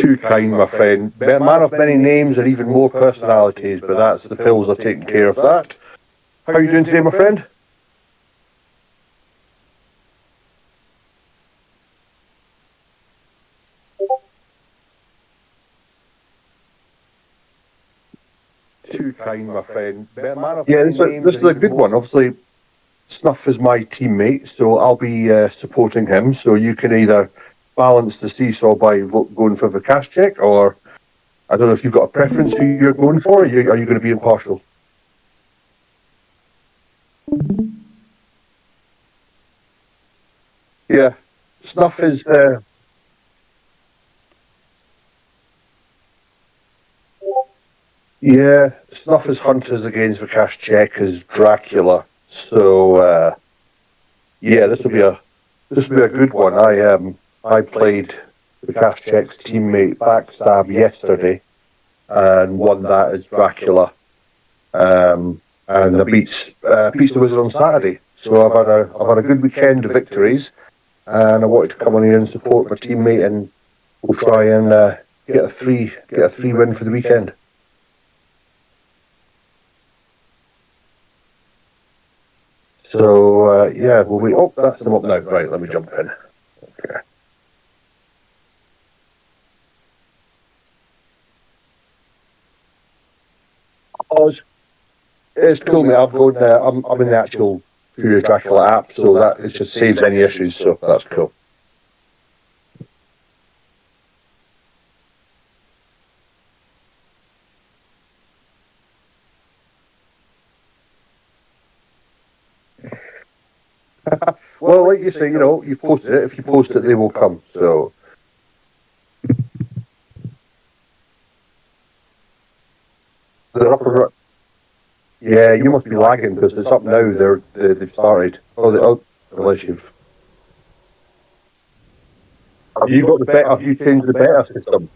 Too kind, my friend. Man of many names and even more personalities, but that's the pills are taking care of that. How are you doing today, my friend? Too kind, my friend. Yeah, this is a good one. Obviously, Snuff is my teammate, so I'll be supporting him. So you can either balance the seesaw by going for WcKaczek, or I don't know if you've got a preference who you're going for. Are you going to be impartial? Yeah, Snuff is. Yeah, Snuff is Hunters against WcKaczek as Dracula. So yeah, this will be a good one. I played WcKaczek's teammate Backstab yesterday and won that as Dracula. And I beats the Wizard on Saturday. So I've had a good weekend of victories, and I wanted to come on here and support my teammate, and we'll try and get a three win for the weekend. So yeah, we'll wait. Oh, that's them up now. Right, let me jump in. Okay. Oh, it's cool, mate. I've got I'm in the actual Fury Dracula app, so that it just saves any issues. So that's cool. Well, like you say, you've posted it. If you post it, they will come. So they're up and yeah, you must be lagging because it's up now. They've started. Unless have you got the better? Have you changed the beta system?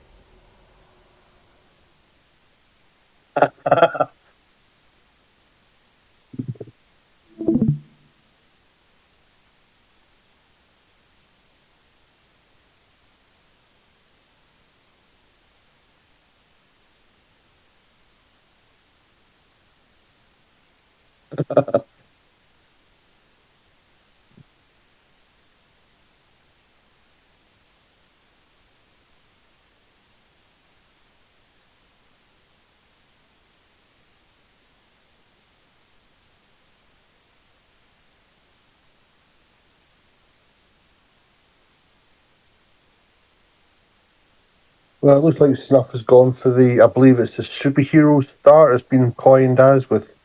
Well, it looks like Snuff has gone for I believe it's the superhero start. It's been coined as with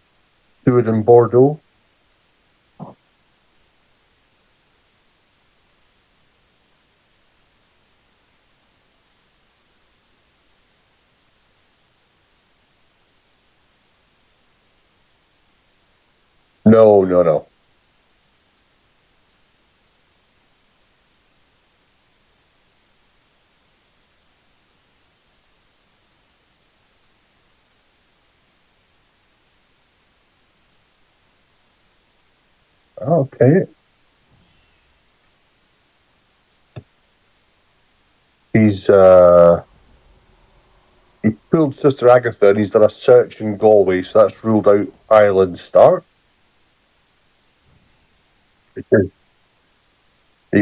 Stewart and Bordeaux. No, no, no. Okay. He's he pulled Sister Agatha and he's done a search in Galway, so that's ruled out Ireland start. You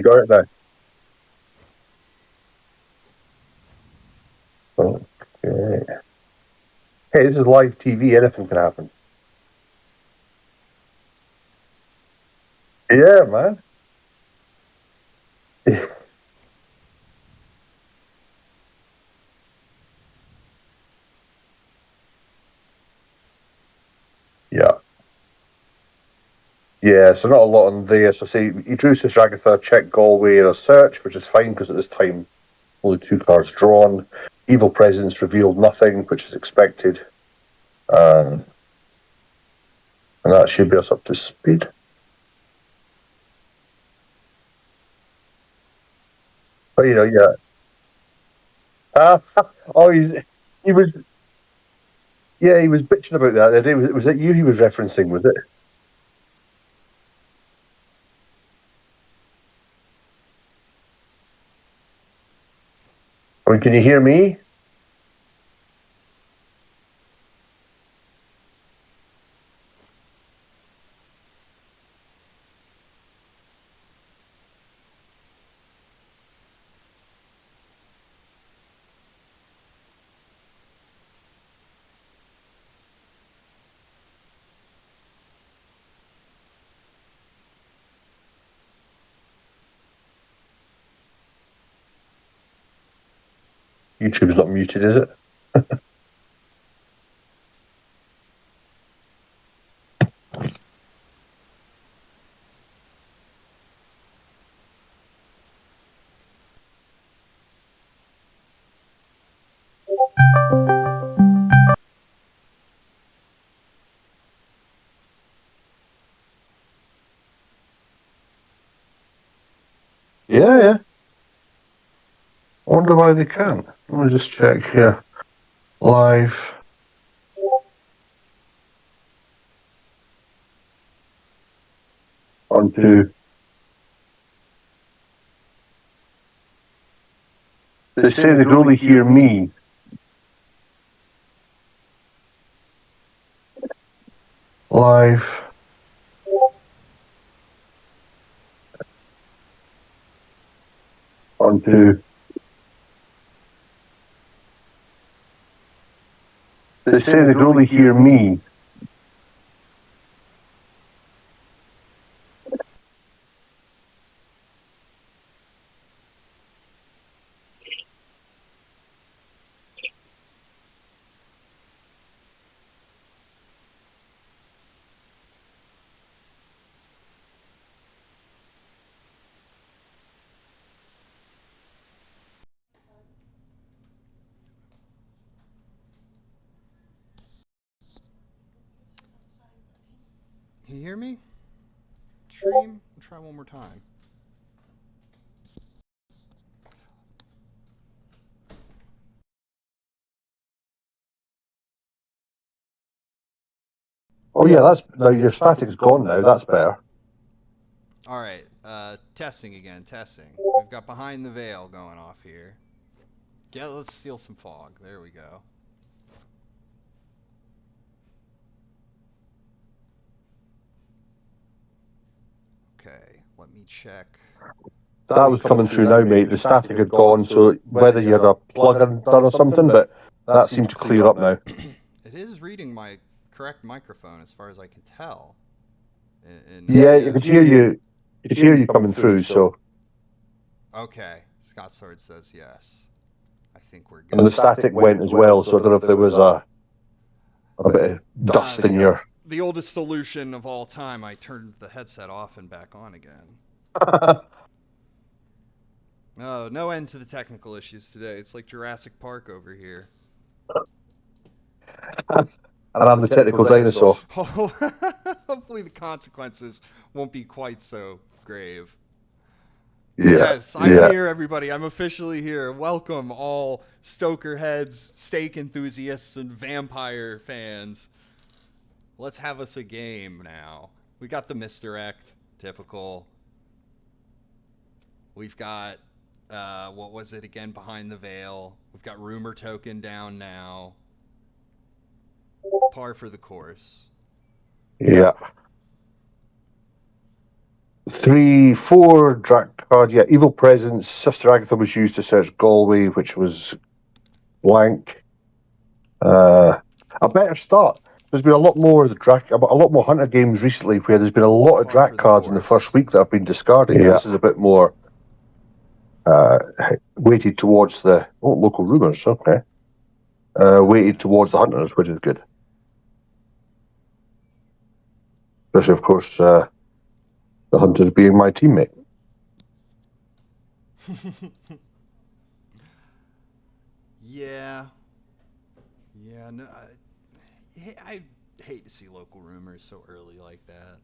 got it there. Okay. Hey, this is live TV. Anything can happen. Yeah, man. Yeah. Yeah, so not a lot on there. So say he drew Sister Agatha, checked Galway in a search, which is fine because at this time only 2 cards drawn. Evil Presence revealed nothing, which is expected. And that should be us up to speed. But yeah. Oh, he was. Yeah, he was bitching about that the other day. Was it you he was referencing? Was it? I Or can you hear me? YouTube's not muted, is it? Yeah. I wonder why they can't. Let me just check here. Live. Onto. They say they can only hear me. Live. Onto. They say they can only hear me. Can you hear me? Stream? I'll try one more time. Oh yeah, that's now your static's gone now. That's better. All right, testing again, testing. We've got Behind the Veil going off here. Yeah, let's steal some fog. There we go. Okay, let me check. That was coming through now, mate. The static had gone, so whether you had a plug-in done or something, but that seemed to clear up now. It is reading my correct microphone as far as I can tell. Yeah, you could hear you. You could hear you coming through. So. Okay, Scott Sword says yes. I think we're good. And the static went as well, so I don't know if there was a bit of dust in your. The oldest solution of all time. I turned the headset off and back on again. No end to the technical issues today. It's like Jurassic Park over here. And I'm the technical dinosaur. Hopefully the consequences won't be quite so grave. Yeah. Yes, I'm here, everybody. I'm officially here. Welcome, all Stoker heads, steak enthusiasts, and vampire fans. Let's have us a game now. We got the misdirect, typical. We've got, what was it again, Behind the Veil. We've got Rumor Token down now. Par for the course. Yeah. 3, 4 Drac card. Yeah, Evil Presence. Sister Agatha was used to search Galway, which was blank. A better start. There's been a lot more of the a lot more Hunter games recently where there's been a lot of Drac cards in the first week that have been discarded. Yeah. This is a bit more weighted towards the local rumours. Okay, weighted towards the Hunters, which is good. Especially, of course, the Hunters being my teammate. Yeah. No, I hate to see local rumors so early like that.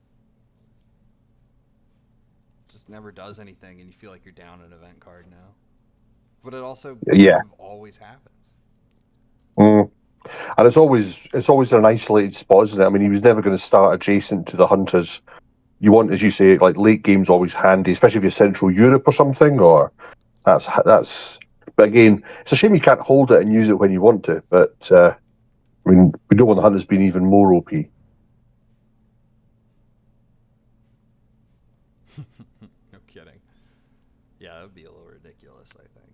Just never does anything, and you feel like you're down an event card now. But it also kind of always happens. And it's always an isolated spot, isn't it? I mean, he was never going to start adjacent to the Hunters. You want, as you say, like late game's always handy, especially if you're Central Europe or something. Or that's. But But again, it's a shame you can't hold it and use it when you want to. But I mean, we don't want the hunters being even more OP. No kidding. Yeah, that would be a little ridiculous, I think.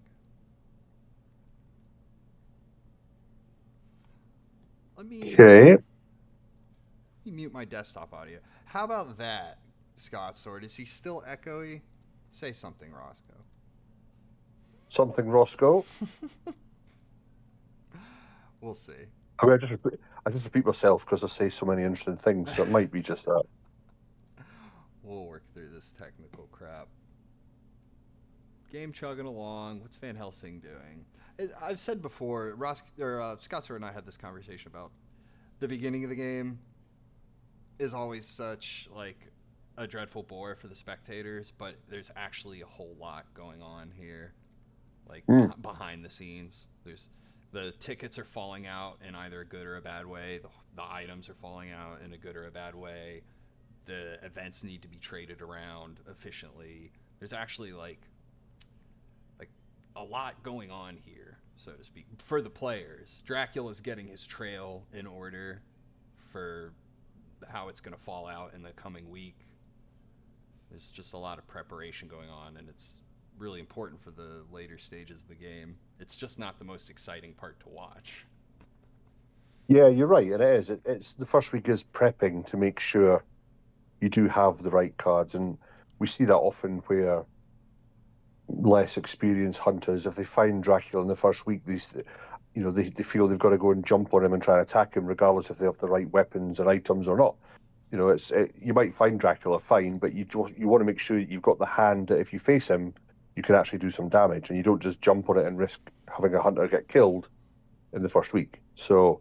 Let me Okay. mute my desktop audio. How about that, Scott Sword? Is he still echoey? Say something, Roscoe. Something, Roscoe. We'll see. I mean, I just repeat myself because I say so many interesting things, so it might be just that. We'll work through this technical crap. Game chugging along. What's Van Helsing doing? I've said before, Scott Sword and I had this conversation about the beginning of the game is always such like a dreadful bore for the spectators, but there's actually a whole lot going on here, like behind the scenes. The tickets are falling out in either a good or a bad way. The items are falling out in a good or a bad way. The events need to be traded around efficiently. There's actually like a lot going on here, so to speak, for the players. Dracula's getting his trail in order for how it's going to fall out in the coming week. There's just a lot of preparation going on, and it's really important for the later stages of the game. It's just not the most exciting part to watch. Yeah, you're right, and it is. It's the first week is prepping to make sure you do have the right cards, and we see that often where less experienced hunters, if they find Dracula in the first week, they feel they've got to go and jump on him and try and attack him, regardless if they have the right weapons and items or not. You might find Dracula fine, but you want to make sure that you've got the hand that if you face him, you can actually do some damage, and you don't just jump on it and risk having a hunter get killed in the first week. So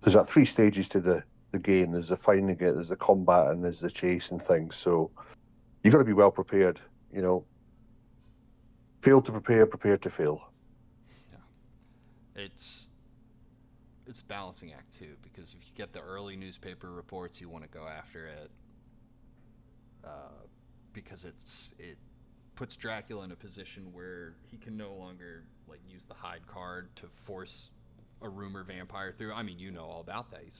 there's that 3 stages to the game. There's the finding it, there's the combat, and there's the chase and things. So you've got to be well prepared. Fail to prepare, prepare to fail. Yeah, it's balancing act too, because if you get the early newspaper reports, you want to go after it, because it puts Dracula in a position where he can no longer like use the hide card to force a rumor vampire through. I mean, you know all about that. You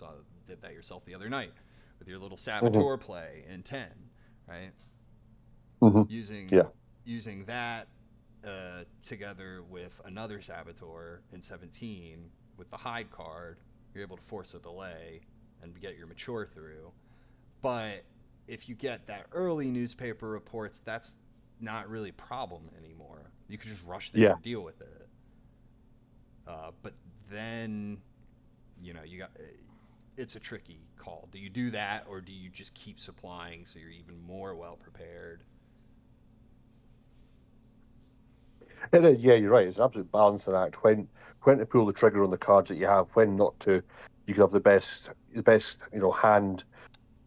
did that yourself the other night with your little saboteur play in 10, right? Using that together with another saboteur in 17 with the hide card, you're able to force a delay and get your mature through. But if you get that early newspaper reports, that's not really a problem anymore. You can just rush there and deal with it. But then, it's a tricky call. Do you do that, or do you just keep supplying so you're even more well prepared? Yeah, you're right. It's an absolute balancing act. When to pull the trigger on the cards that you have, when not to. You can have the best hand,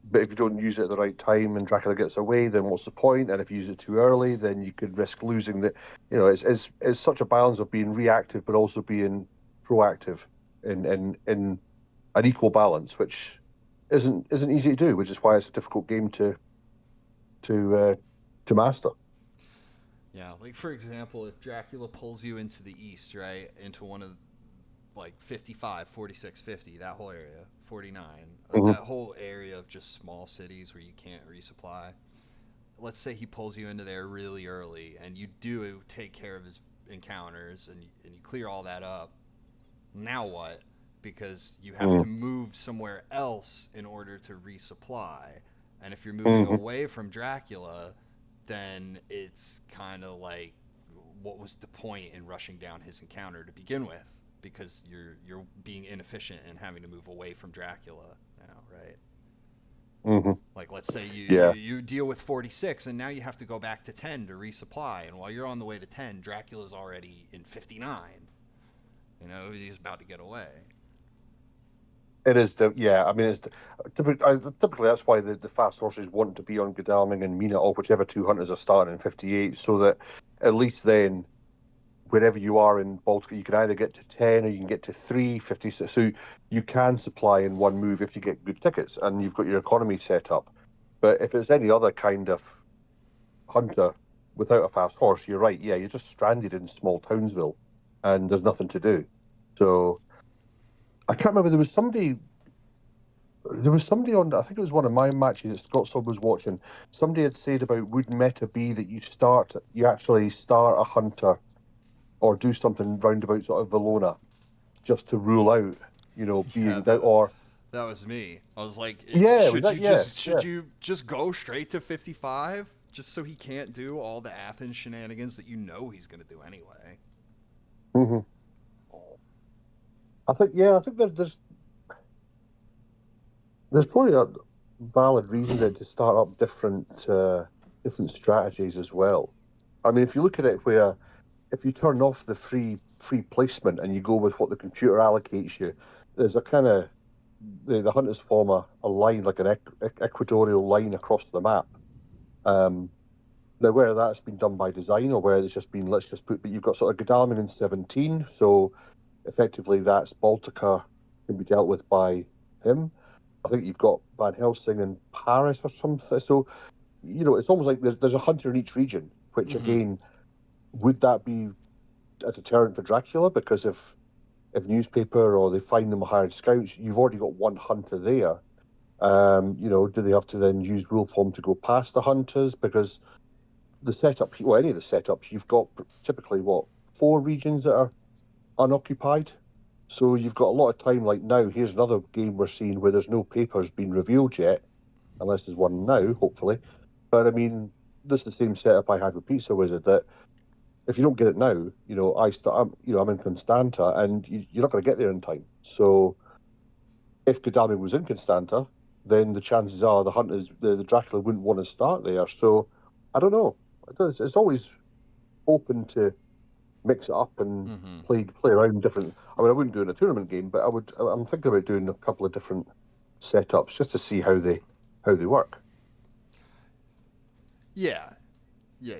but if you don't use it at the right time and Dracula gets away, then what's the point? And if you use it too early, then you could risk losing the. It's such a balance of being reactive but also being proactive in an equal balance, which isn't easy to do, which is why it's a difficult game to master. Yeah, like for example, if Dracula pulls you into the east, right, into one of like 55, 46, 50, that whole area, 49, that whole area of just small cities where you can't resupply. Let's say he pulls you into there really early, and you do take care of his encounters, and you clear all that up. Now what? Because you have to move somewhere else in order to resupply. And if you're moving away from Dracula, then it's kind of like, what was the point in rushing down his encounter to begin with? Because you're being inefficient and having to move away from Dracula now, right? Like, let's say you deal with 46, and now you have to go back to 10 to resupply, and while you're on the way to 10, Dracula's already in 59. He's about to get away. It is I mean, typically that's why the fast horses want to be on Godalming and Mina, or whichever 2 hunters are starting in 58, so that at least then, wherever you are in Baltic, you can either get to 10 or you can get to 3, 56. So you can supply in one move if you get good tickets and you've got your economy set up. But if it's any other kind of hunter, without a fast horse, you're right. Yeah, you're just stranded in small Townsville, and there's nothing to do. So I can't remember. There was somebody. There was somebody on. I think it was one of my matches that Scott Sub was watching. Somebody had said about would meta be that you actually start a hunter or do something roundabout sort of Valona just to rule out, Yeah, being that or that was me. I was like, yeah, was that should you just go straight to 55 just so he can't do all the Athens shenanigans that you know he's gonna do anyway? hmm I think there's probably a valid reason there to start up different strategies as well. I mean, if you look at it where if you turn off the free placement and you go with what the computer allocates you, there's a kind of the hunters form a line like an equatorial line across the map. Um, Now, whether that's been done by design or whether it's just been let's just put, but you've got sort of Godalming in 17, so effectively that's Baltica can be dealt with by him. I think you've got Van Helsing in Paris or something. So, it's almost like there's a hunter in each region, which Mm-hmm. again, would that be a deterrent for Dracula? Because if newspaper or they find them hired scouts, you've already got one hunter there. Do they have to then use rule form to go past the hunters? Because the setup, well, any of the setups, you've got typically what, four regions that are unoccupied. So you've got a lot of time. Like now, here's another game we're seeing where there's no papers being revealed yet, unless there's one now, hopefully. But I mean, this is the same setup I had with Pizza Wizard. That if you don't get it now, I'm in Constanta, and you're not going to get there in time. So if Godalming was in Constanta, then the chances are the Dracula wouldn't want to start there. So I don't know. It's always open to mix it up and Mm-hmm. play around different. I mean, I wouldn't do it in a tournament game, but I'm thinking about doing a couple of different setups just to see how they work. Yeah, yeah.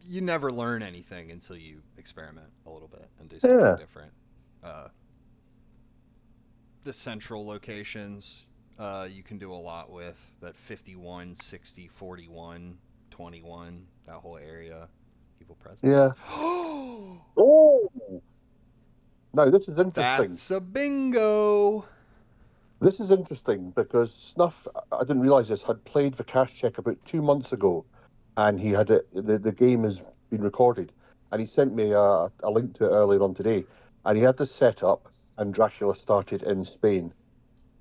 You never learn anything until you experiment a little bit and do something Yeah. different. Uh, the central locations you can do a lot with that 51, 60, 41, 21, that whole area. Evil presence. Yeah. Oh, now this is interesting. That's a bingo. This is interesting because Snuff, I didn't realize this, had played WcKaczek about 2 months ago, and he had it. The game has been recorded, and he sent me a link to it earlier on today, and he had this set up, and Dracula started in Spain.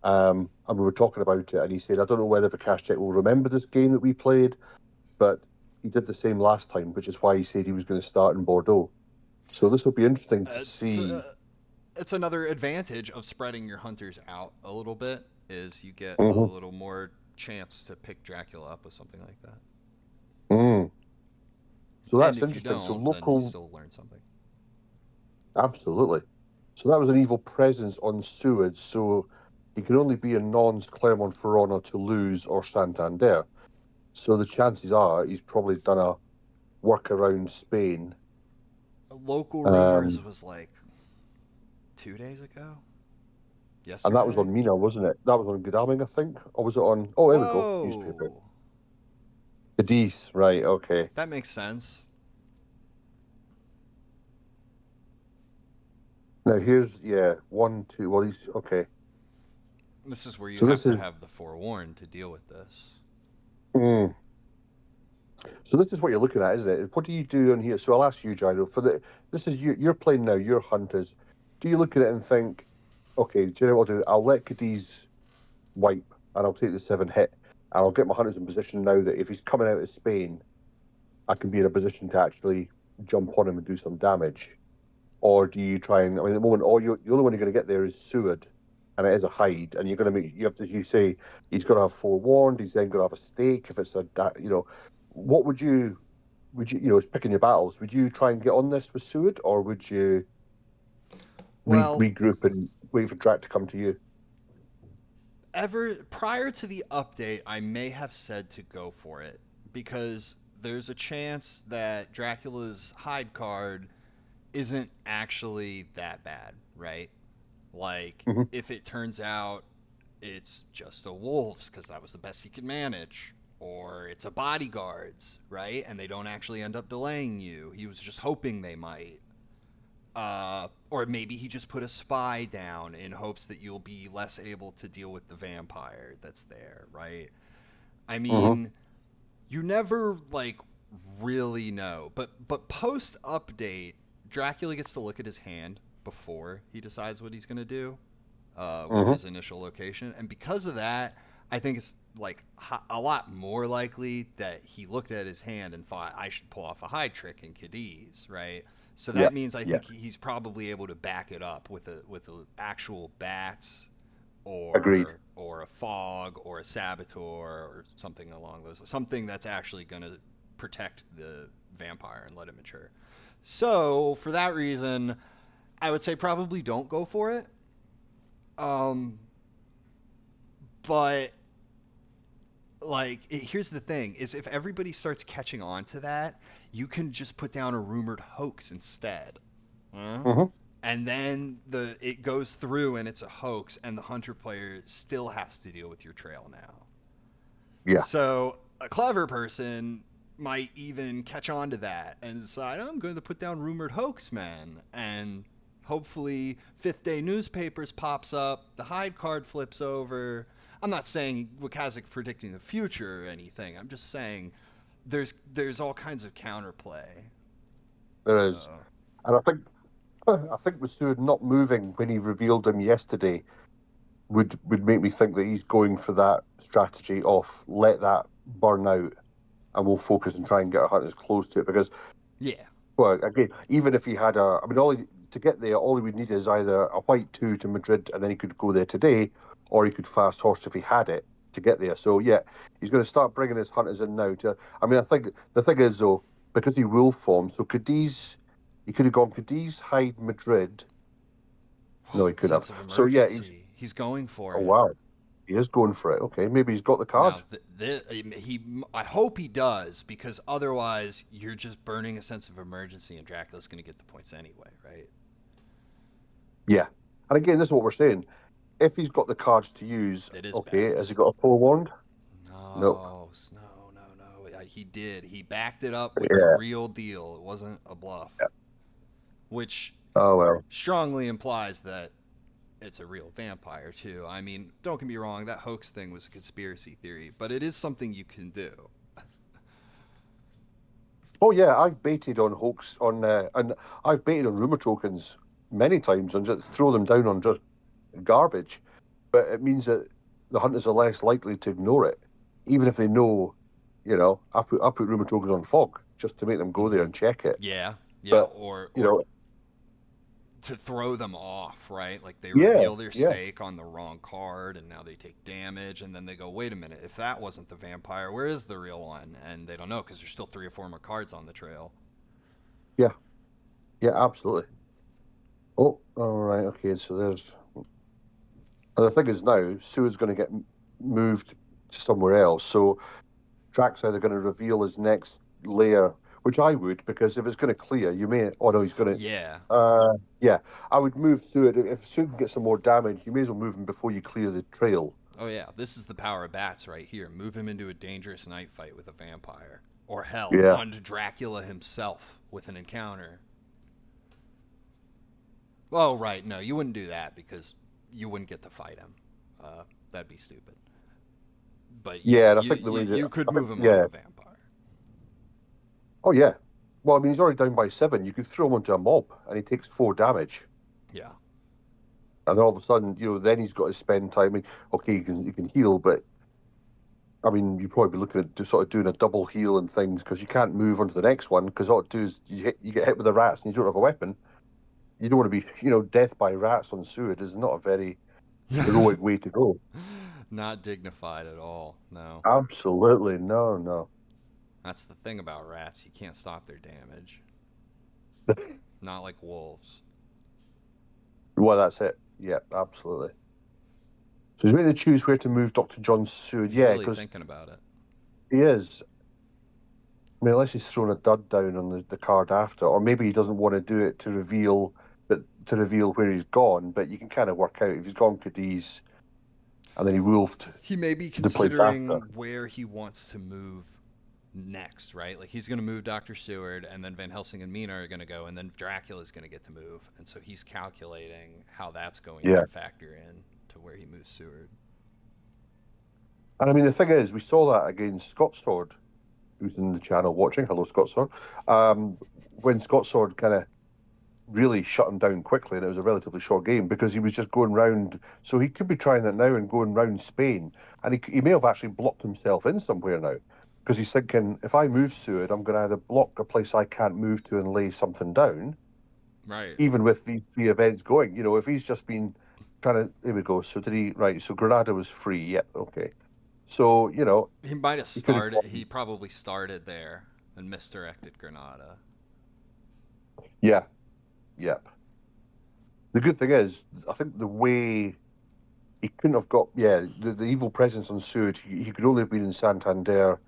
And we were talking about it, and he said, I don't know whether WcKaczek will remember this game that we played, but he did the same last time, which is why he said he was going to start in Bordeaux. So this will be interesting to It's, see. it's another advantage of spreading your hunters out a little bit is you get a Mhm. little more chance to pick Dracula up with something like that. Mm. So And that's if you interesting. So don't, then you local, still learn something. absolutely. So that was an evil presence on Seward. So he can only be in Nons, Clermont-Ferrand, Toulouse, or Santander. So the chances are he's probably done a work around Spain. Local rumors Um, was like 2 days ago, and that was yesterday. on Mina, wasn't it? That was on Godalming, I think. Or was it on? Oh, there we go. Newspaper. Whoa, Cadiz, right? Okay. that makes sense. Now here's one, two. Well, he's okay. This is where you So have this to is have the forewarned to deal with this. mm, so this is what you're looking at, isn't it? What do you do on here? So I'll ask you, Gyro. This is you. You're playing now. You're hunters. Do you look at it and think, okay, do you know what I'll do? I'll let Cadiz wipe, and I'll take the 7 hit, and I'll get my hunters in position now that if he's coming out of Spain, I can be in a position to actually jump on him and do some damage. Or do you try and? I mean, at the moment, the only one you're going to get there is Seward, and it is a hide, and you're going to make you have to. You say he's got to have forewarned. He's then going to have a stake. If it's what it's picking your battles. Would you try and get on this with Seward, or would you Well, regroup and wait for Drac to come to you? ever prior to the update, I may have said to go for it because there's a chance that Dracula's hide card isn't actually that bad, right? Like, Hmm if it turns out it's just a wolves because that was the best he could manage, or it's a bodyguard's, right? And they don't actually end up delaying you. He was just hoping they might. Or maybe he just put a spy down in hopes that you'll be less able to deal with the vampire that's there, right? I mean, you never like really know. But post update, Dracula gets to look at his hand before he decides what he's gonna do with his initial location, and because of that, I think it's like a lot more likely that he looked at his hand and thought I should pull off a hide trick in Cadiz, right? So that means I think he's probably able to back it up with a actual bats Agreed. or a fog or a saboteur or something along those, something that's actually going to protect the vampire and let it mature. So for that reason, I would say probably don't go for it. But like here's the thing is if everybody starts catching on to that, you can just put down a rumored hoax instead. And then it goes through and it's a hoax, and the hunter player still has to deal with your trail now. Yeah. So a clever person might even catch on to that and decide, I'm going to put down rumored hoax, man. And hopefully Fifth Day Newspapers pops up, the hide card flips over. I'm not saying WcKaczek predicting the future or anything. I'm just saying there's all kinds of counterplay. There is. And I think with Seward not moving when he revealed him yesterday would make me think that he's going for that strategy of let that burn out and we'll focus and try and get our hunters close to it. Because, well, again, even if he had to get there, all he would need is either a white 2 to Madrid and then he could go there today, or he could fast horse if he had it to get there. So, yeah, he's going to start bringing his hunters in now. I think the thing is, though, because he will form, so Cadiz, he could have gone Cadiz, Hyde, Madrid. No, he couldn't have. So, yeah, he's going for it. Oh, wow. He is going for it. Okay, maybe he's got the card. Now, I hope he does, because otherwise you're just burning a sense of emergency, and Dracula's going to get the points anyway, right? Yeah, and again, this is what we're saying. If he's got the cards to use, has he got a forewarned? No. He did. He backed it up with the real deal. It wasn't a bluff. Yeah. Which well strongly implies that it's a real vampire too. I mean, don't get me wrong, that hoax thing was a conspiracy theory, but it is something you can do. Oh yeah, I've baited on hoax and I've baited on rumor tokens many times and just throw them down on just garbage. But it means that the hunters are less likely to ignore it, even if they know, I put rumor tokens on fog just to make them go there and check it. Yeah, but, or to throw them off, right? Like they reveal their stake on the wrong card, and now they take damage, and then they go, wait a minute, if that wasn't the vampire, where is the real one? And they don't know because there's still 3 or 4 more cards on the trail. Yeah, absolutely. Oh, all right, okay. So there's. And the thing is now, Seward's going to get moved to somewhere else. So Drax either going to reveal his next layer, which I would, because if it's going to clear, you may. Oh no, he's going to. Yeah. I would move Seward. If Seward can get some more damage, you may as well move him before you clear the trail. Oh yeah, this is the power of bats right here. Move him into a dangerous night fight with a vampire, or hell, onto Dracula himself with an encounter. Oh right, no, you wouldn't do that because you wouldn't get to fight him. That'd be stupid. But I think the way you could move him onto a vampire. Oh yeah. Well, I mean, he's already down by 7. You could throw him onto a mob, and he takes 4 damage. Yeah. And all of a sudden, then he's got to spend time. I mean, okay, you can heal, but I mean, you'd probably be looking at sort of doing a double heal and things because you can't move on to the next one because all it do is you get hit with the rats and you don't have a weapon. You don't want to be, death by rats on Seward is not a very heroic way to go. Not dignified at all. No. Absolutely, no. That's the thing about rats. You can't stop their damage. Not like wolves. Well, that's it. Yeah, absolutely. So he's going to choose where to move Dr. John Seward. Yeah, because thinking about it. He is. I mean, unless he's thrown a dud down on the card after, or maybe he doesn't want to do it to reveal where he's gone. But you can kind of work out if he's gone Cadiz. and then he wolfed He may be the place considering after. where he wants to move next, right? Like he's going to move Dr. Seward, and then Van Helsing and Mina are going to go, and then Dracula's going to get to move, and so he's calculating how that's going Yeah. to factor in to where he moves Seward. And I mean, the thing is, we saw that against Scott Sword, who's in the channel watching. Hello, Scott Sword. When Scott Sword kind of really shut him down quickly, and it was a relatively short game because he was just going round. So he could be trying that now and going round Spain, and he may have actually blocked himself in somewhere now because he's thinking, if I move Seward, I'm going to either block a place I can't move to and lay something down, Right. even with these 3 events going. You know, if he's just been trying to, there we go. So did he? Right. So Granada was free. Yep. Okay. So you know, He might have he could have. started. He probably started there and misdirected Granada. Yeah. Yep. The good thing is, I think the way he couldn't have got, the evil presence on Seward, he could only have been in Santander,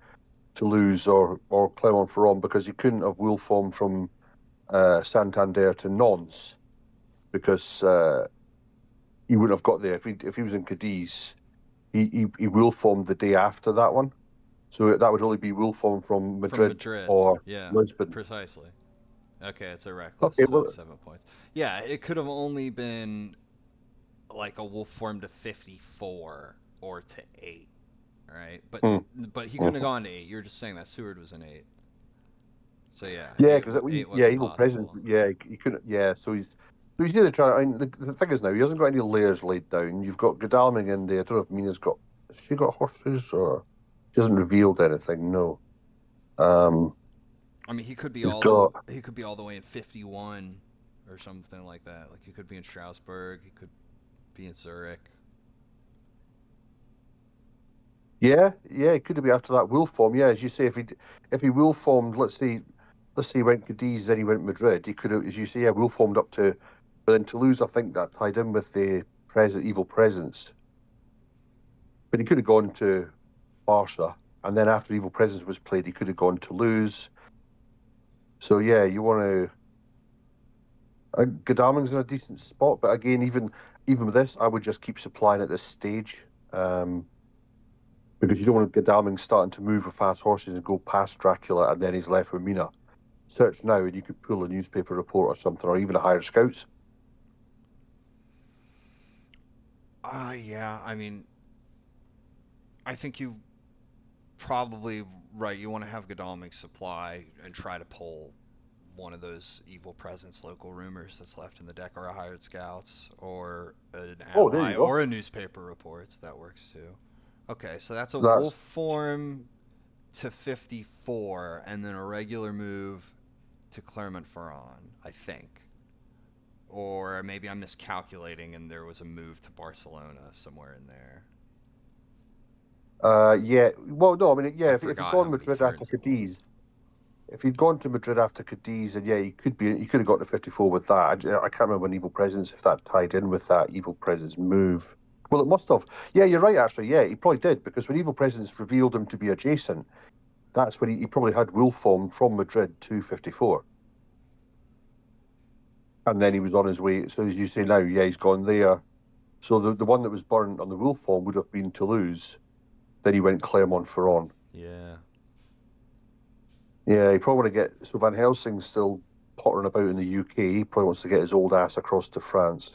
Toulouse, or Clermont-Ferrand because he couldn't have will formed from Santander to Nantes because he wouldn't have got there. If he was in Cadiz, he will formed the day after that one. So that would only be will formed from Madrid, or Yeah, Lisbon. precisely. Okay, it's a reckless Okay, well, 7 points. Yeah, it could have only been like a wolf form to 54 or to 8, right? But he couldn't have gone to 8. You're just saying that Seward was an 8. So yeah, yeah, 8, because 8 yeah, wasn't evil presence. possible. Yeah, he couldn't. Yeah, so he's either trying. I mean, the thing is now he hasn't got any layers laid down. You've got Godalming in there. I don't know if Mina's got. Has she got horses or she hasn't revealed anything? No. I mean, he could be He's got. all the way in 51 or something like that. Like he could be in Strasbourg, he could be in Zurich. Yeah, it could be after that will form. Yeah, as you say, if he will formed, let's say he went Cadiz, then he went Madrid. He could have, as you say, yeah, will formed up to. But then Toulouse, I think that tied in with the evil presence. But he could have gone to Barca, and then after Evil Presence was played, he could have gone to Toulouse. So yeah, you want to. Godalming's in a decent spot, but again, even with this, I would just keep supplying at this stage, because you don't want Godalming starting to move with fast horses and go past Dracula, and then he's left with Mina. Search now, and you could pull a newspaper report or something, or even a hire scouts. Yeah, I mean, I think you probably right. You want to have Godalming supply and try to pull one of those evil presence local rumors that's left in the deck, or a hired scouts, or an Oh, there you ally, go. or a newspaper reports. That works too. Okay, so that's a That's wolf form to 54, and then a regular move to Clermont-Ferrand, I think. Or maybe I'm miscalculating and there was a move to Barcelona somewhere in there. yeah. Well, no, I mean, yeah. I If you'd forgot how gone many Madrid after turns it Cadiz, was. if he'd gone to Madrid after Cadiz, and yeah, he could have got to 54 with that. I can't remember when Evil Presence, if that tied in with that Evil Presence move. Well, it must have. Yeah, you're right, actually. Yeah, he probably did, because when Evil Presence revealed him to be adjacent, that's when he probably had will form from Madrid to 54. And then he was on his way. So as you say now, yeah, he's gone there. So the one that was burnt on the will form would have been Toulouse. Then he went Clermont-Ferrand. Yeah. Yeah, he probably want to get. So Van Helsing's still pottering about in the UK. He probably wants to get his old ass across to France.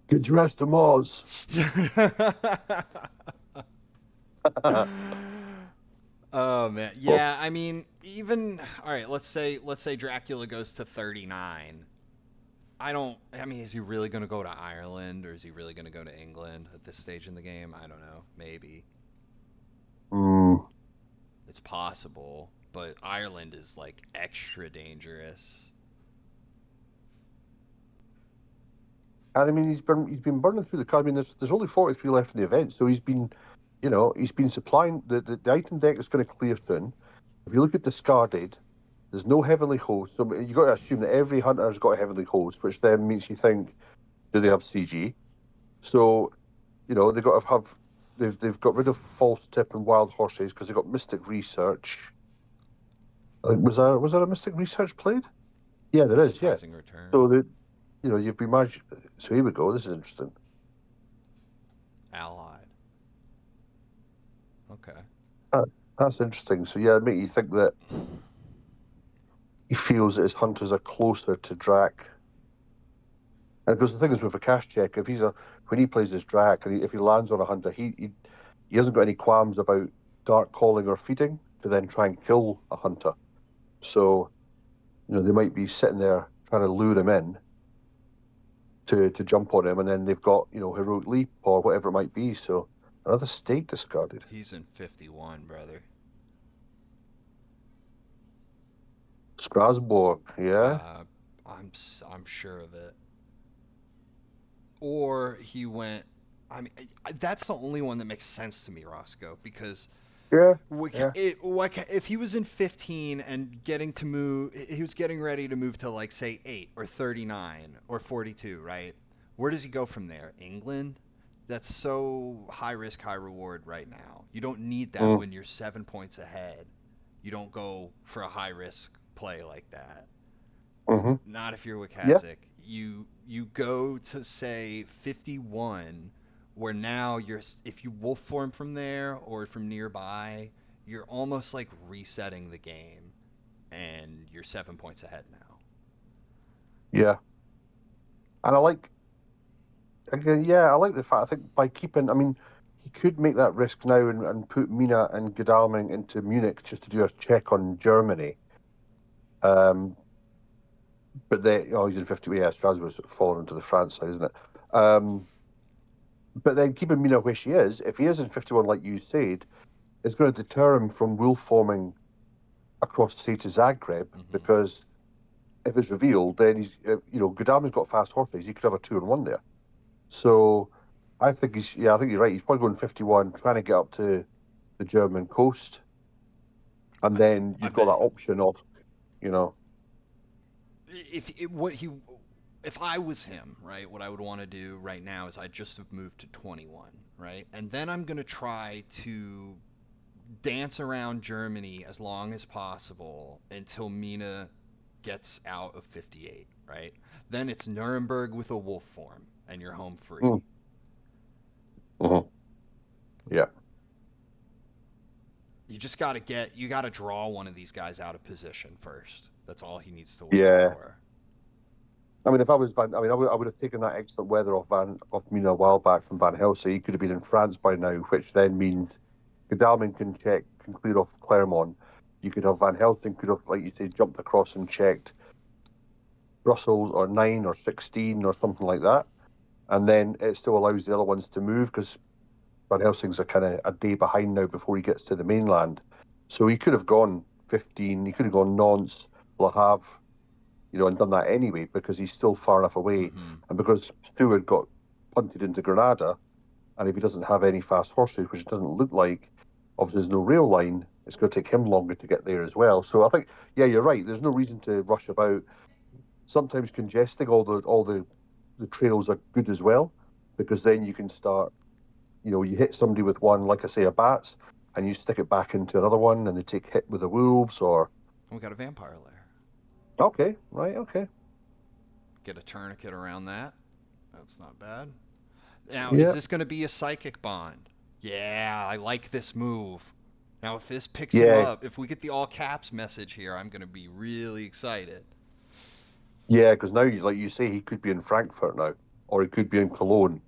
Get your ass to Mars. Oh man, yeah. I mean, even all right. Let's say Dracula goes to 39. I mean, is he really going to go to Ireland, or is he really going to go to England at this stage in the game? I don't know. Maybe. Mm. It's possible, but Ireland is like extra dangerous. And I mean, he's been burning through the card. I mean, there's only 43 left in the event, so he's been supplying the item deck is going to clear soon. If you look at discarded, there's no heavenly host. So you got to assume that every hunter has got a heavenly host, which then makes you think, do they have CG? So they've got to have they've got rid of false tip and wild horses because they've got mystic research. Was there a mystic research played? Yeah, there is. Yeah. Surprising return. So you've been magic. So here we go. This is interesting. allied. Okay. That's interesting. So yeah, it makes you think that he feels that his hunters are closer to Drac. And because the thing is with WcKaczek, if when he plays his Drac, and if he lands on a hunter, he hasn't got any qualms about dark calling or feeding to then try and kill a hunter. So they might be sitting there trying to lure him in to jump on him, and then they've got heroic leap or whatever it might be. So another stake discarded. He's in 51, brother. Strasbourg, yeah. I'm sure of it. Or he went. I mean, that's the only one that makes sense to me, Roscoe, because Yeah. if he was in 15 and getting to move, he was getting ready to move to like say 8 or 39 or 42, right? Where does he go from there? England? That's so high risk, high reward right now. You don't need that when you're 7 points ahead. You don't go for a high risk play like that. Mm-hmm. Not if you're Yeah. WcKaczek. You go to say 51, where now if you wolf form from there or from nearby, you're almost like resetting the game, and you're 7 points ahead now. Yeah. And I like the fact. I think by keeping, I mean, he could make that risk now and put Mina and Godalming into Munich just to do a check on Germany. But he's in 50. Yeah, Strasbourg's fallen into the France side, isn't it? But then keeping Mina where she is, if he is in 51, like you said, it's going to deter him from wolf forming across, say, to Zagreb, because if it's revealed, then Godalming's got fast horses. He could have a 2-on-1 there. So I think I think you're right. He's probably going 51, trying to get up to the German coast. And then you've got that option of, If I was him, right, what I would want to do right now is I'd just have moved to 21, right? And then I'm going to try to dance around Germany as long as possible until Mina gets out of 58, right? Then it's Nuremberg with a wolf form, and you're home free. Yeah. You just got to draw one of these guys out of position first. That's all he needs to wait for. I mean, if I was I would have taken that excellent weather off Mina a while back from Van Helsing. He could have been in France by now, which then means Godalming can clear off Clermont. You could have Van Helsing could have, like you say, jumped across and checked Brussels or 9 or 16 or something like that, and then it still allows the other ones to move because Van Helsing's a kind of a day behind now before he gets to the mainland. So he could have gone 15. He could have gone Nantes, Le Havre, and done that anyway because he's still far enough away, and because Stewart got punted into Granada, and if he doesn't have any fast horses, which it doesn't look like, obviously there's no rail line, it's going to take him longer to get there as well. So I think, yeah, you're right. There's no reason to rush about. Sometimes congesting all the trails are good as well, because then you can start. You hit somebody with one, like I say, a bats, and you stick it back into another one, and they take hit with the wolves, or we got a vampire lair. Okay, right, okay. Get a tourniquet around that. That's not bad. Now, is this going to be a psychic bond? Yeah, I like this move. Now, if this picks him up, if we get the all caps message here, I'm going to be really excited. Yeah, because now, like you say, he could be in Frankfurt now, or he could be in Cologne.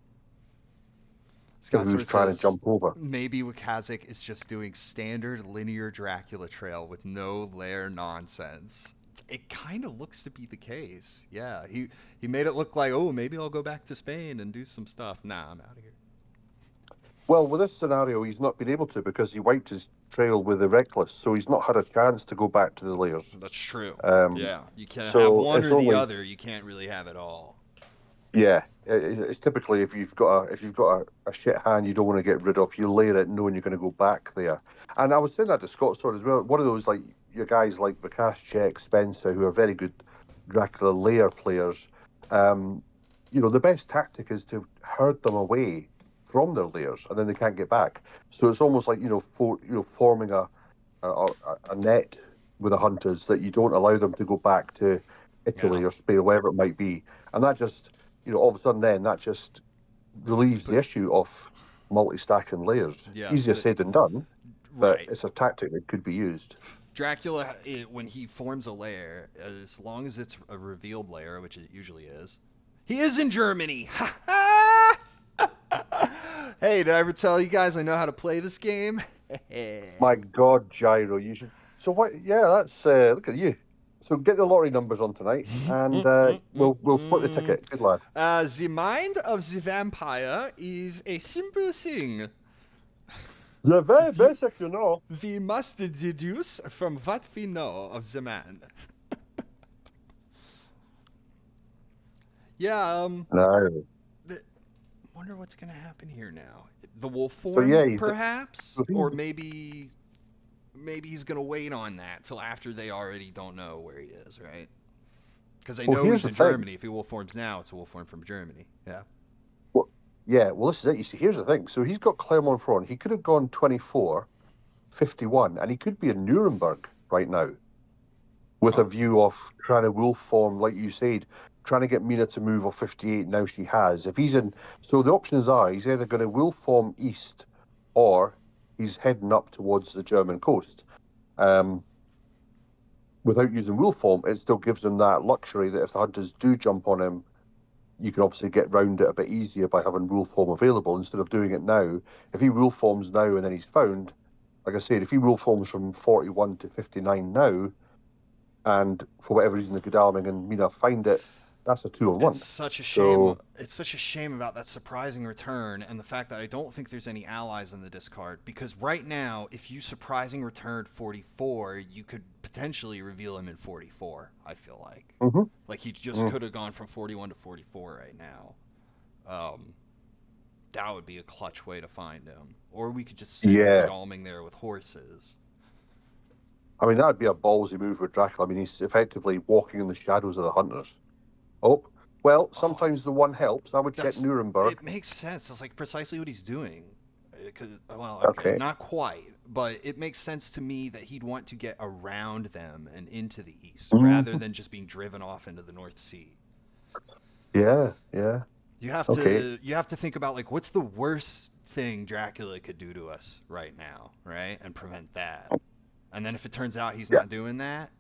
Scott who's trying to jump over. Maybe WcKaczek is just doing standard linear Dracula trail with no lair nonsense. It kind of looks to be the case. Yeah, he made it look like, oh, maybe I'll go back to Spain and do some stuff. Nah, I'm out of here. Well, with this scenario, he's not been able to because he wiped his trail with the Reckless, so he's not had a chance to go back to the lairs. That's true. Yeah, you can't have one or the other. You can't really have it all. Yeah, it's typically if you've got a shit hand you don't want to get rid of, you layer it knowing you're going to go back there. And I was saying that to Scott Sword as well. One of those, like, your guys like WcKaczek, Spencer, who are very good Dracula layer players. The best tactic is to herd them away from their lairs, and then they can't get back. So it's almost like forming a net with the hunters that you don't allow them to go back to Italy or Spain, wherever it might be, and that just all of a sudden then that just relieves the issue of multi-stacking layers. Yes, Easier said than done, but right. it's a tactic that could be used. Dracula, when he forms a lair, as long as it's a revealed lair, which it usually is, he is in Germany. Hey, did I ever tell you guys I know how to play this game? My God, Gyro, you should. So what? Yeah, that's look at you. So get the lottery numbers on tonight, and we'll split the ticket. Good lad. The mind of the vampire is a simple thing. The very basic, you know. We must deduce from what we know of the man. Yeah, No. wonder what's gonna happen here now. The wolf So form, yeah, perhaps, or maybe he's gonna wait on that till after they already don't know where he is, right? Because they know he's in Germany. If he wolf forms now, it's a wolf form from Germany. Yeah. Well, yeah, well, this is it. You see, here's the thing. So he's got Clermont-Ferrand. He could have gone 24, 51, and he could be in Nuremberg right now with a view of trying to wolf form, like you said, trying to get Mina to move off 58. Now she has. If he's in, so the options are he's either going to wolf form east or he's heading up towards the German coast. Without using wolf form, it still gives him that luxury that if the hunters do jump on him, you can obviously get round it a bit easier by having wolf form available instead of doing it now. If he wolf forms now and then he's found, like I said, if he wolf forms from 41 to 59 now, and for whatever reason the Godalming and Mina find it, that's a 2-on-1. It's such a shame. It's such a shame about that surprising return and the fact that I don't think there's any allies in the discard. Because right now, if you surprising returned 44, you could potentially reveal him in 44. I feel like, like he just could have gone from 41 to 44 right now. That would be a clutch way to find him. Or we could just send Godalming there with horses. I mean, that'd be a ballsy move with Dracula. I mean, he's effectively walking in the shadows of the hunters. Oh, well, sometimes the one helps. I would check Nuremberg. It makes sense. That's like precisely what he's doing. Okay, not quite, but it makes sense to me that he'd want to get around them and into the east rather than just being driven off into the North Sea. Yeah. You have to think about like what's the worst thing Dracula could do to us right now, right? And prevent that. And then if it turns out he's not doing that,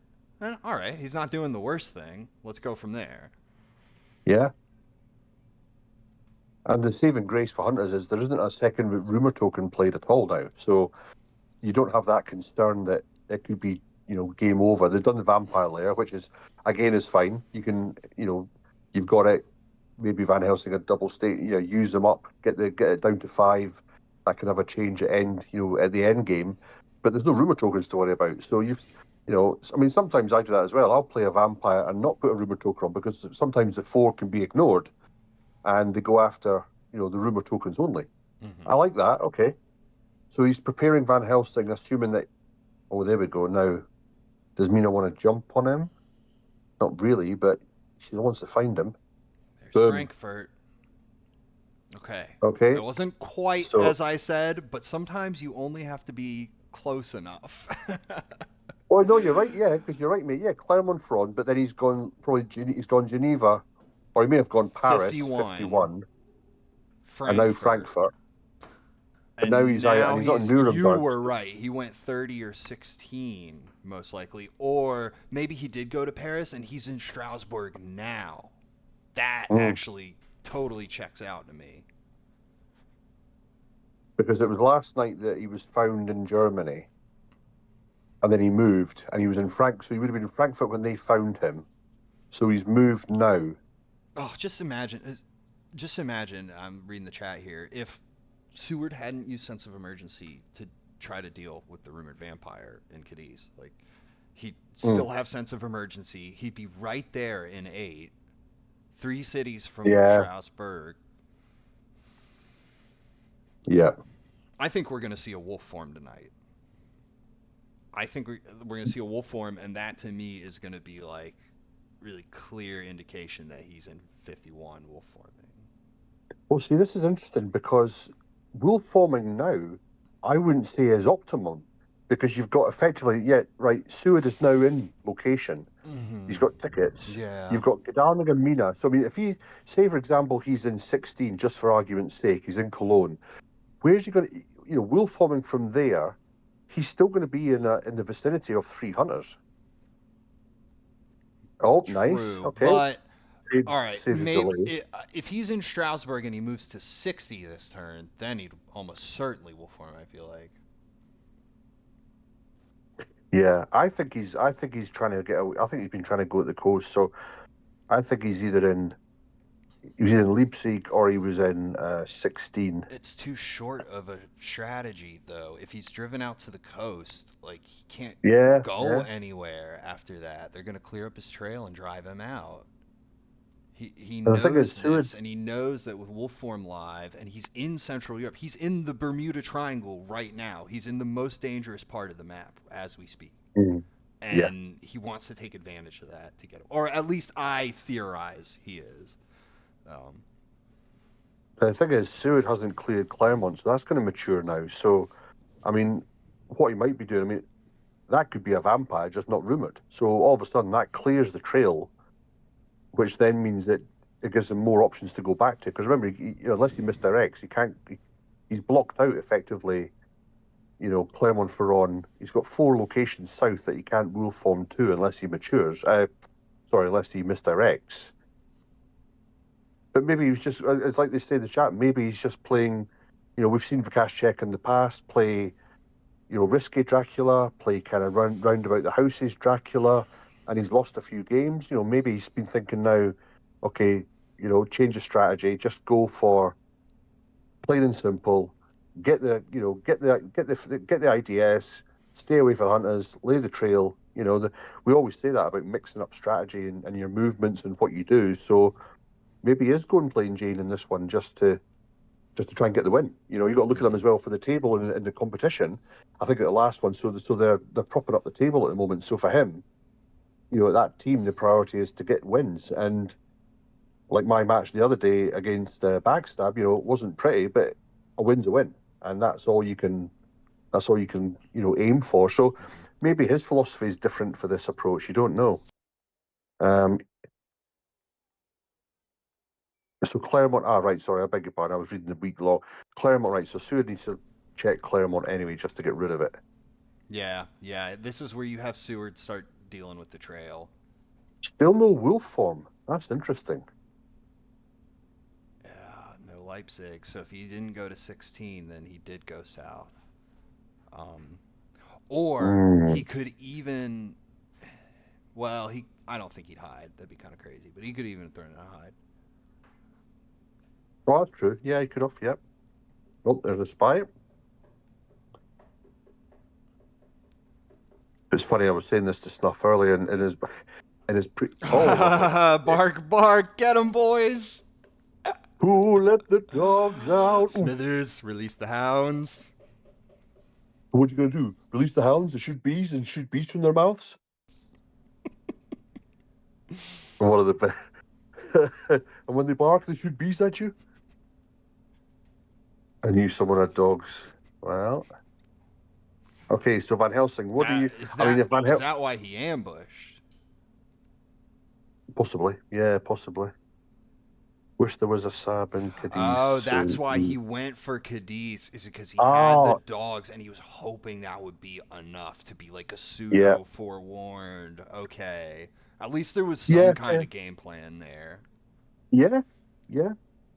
then all right, he's not doing the worst thing. Let's go from there. Yeah. And the saving grace for hunters is there isn't a second rumour token played at all now. So you don't have that concern that it could be, game over. They've done the vampire layer, which is, again, is fine. You can, you've got it. Maybe Van Helsing a double state, use them up, get it down to 5. That can have a change at the end game. But there's no rumour tokens to worry about. So I mean, sometimes I do that as well. I'll play a vampire and not put a rumour token on because sometimes the 4 can be ignored and they go after, the rumour tokens only. I like that. Okay. So he's preparing Van Helsing, assuming that, oh, there we go. Now, does Mina want to jump on him? Not really, but she wants to find him. There's Frankfurt. Okay. It wasn't quite as I said, but sometimes you only have to be close enough. Oh, no, you're right, because you're right, mate. Yeah, Clermont-Ferrand, but then he's gone Geneva, or he may have gone Paris, 51 and now Frankfurt. And now he's not in Nuremberg. You were right. He went 30 or 16, most likely. Or maybe he did go to Paris and he's in Strasbourg now. That actually totally checks out to me. Because it was last night that he was found in Germany. And then he moved, and he was in Frankfurt. So he would have been in Frankfurt when they found him. So he's moved now. Oh, just imagine. I'm reading the chat here. If Seward hadn't used sense of emergency to try to deal with the rumored vampire in Cadiz, like he'd still have sense of emergency. He'd be right there in 8, 3 cities from Strasbourg. Yeah. I think we're going to see a wolf form tonight. I think we're going to see a wolf form, and that to me is going to be like really clear indication that he's in 51 wolf forming. Well, see, this is interesting because wolf forming now, I wouldn't say is optimum because you've got effectively, Seward is now in location. He's got tickets. Yeah. You've got Godalming and Mina. So, I mean, if he, say, for example, he's in 16, just for argument's sake, he's in Cologne. where's he going to, wolf forming from there? He's still going to be in the vicinity of 3 hunters. Oh, nice. True, Okay. but all right, Saves the maybe delay. if he's in Strasbourg and he moves to 60 this turn, then he'd almost certainly will form. I feel like. Yeah, I think he's trying to get away. I think he's been trying to go at the coast. So I think he was either in Leipzig or he was in 16. It's too short of a strategy, though. If he's driven out to the coast, like he can't Yeah, go yeah. anywhere after that. They're gonna clear up his trail and drive him out. He And the thing is, knows too, this, and he knows that with Wolfform live, and he's in Central Europe. He's in the Bermuda Triangle right now. He's in the most dangerous part of the map as we speak, yeah. and he wants to take advantage of that to get him. Or at least I theorize he is. The thing is, Seward hasn't cleared Claremont, so that's going to mature now. So, I mean, what he might be doing, I mean, that could be a vampire, just not rumored. So all of a sudden, that clears the trail, which then means that it gives him more options to go back to. Because remember, unless he misdirects, he can't. He's blocked out effectively. Clermont-Ferrand. He's got 4 locations south that he can't rule form to unless he matures. Unless he misdirects. But maybe he's just, it's like they say in the chat, maybe he's just playing, we've seen WcKaczek in the past play, risky Dracula, play kind of round about the houses Dracula, and he's lost a few games. Maybe he's been thinking now, okay, change of strategy, just go for plain and simple, get the IDS, stay away from hunters, lay the trail. We always say that about mixing up strategy and your movements and what you do. So maybe he is going plain Jane in this one just to try and get the win. You've got to look at them as well for the table in the competition. I think at the last one, so they're propping up the table at the moment. So for him, that team, the priority is to get wins. And like my match the other day against Backstab, it wasn't pretty, but a win's a win, and that's all you can. Aim for. So maybe his philosophy is different for this approach. You don't know. So Claremont, right, sorry, I beg your pardon, I was reading the week law. Claremont, right, so Seward needs to check Claremont anyway, just to get rid of it. Yeah. This is where you have Seward start dealing with the trail. Still no wolf form. That's interesting. Yeah, no Leipzig. So if he didn't go to 16, then he did go south. Or he could even, well, I don't think he'd hide. That'd be kind of crazy. But he could even throw in a hide. Oh, that's true. Yeah, he could have, yep. Oh, there's a spy. It's funny, I was saying this to Snuff earlier, and Bark, get him, boys! Who let the dogs out? Smithers, release the hounds. What are you going to do? Release the hounds to shoot bees and shoot bees from their mouths? One of the best. And when they bark, they shoot bees at you? I knew someone had dogs. Well, okay, so Van Helsing, what do you... Is that why he ambushed? Possibly, yeah, possibly. Wish there was a Sab in Cadiz. Oh, that's why he went for Cadiz, is because he had the dogs and he was hoping that would be enough to be like a pseudo forewarned. Okay. At least there was some kind of game plan there. Yeah.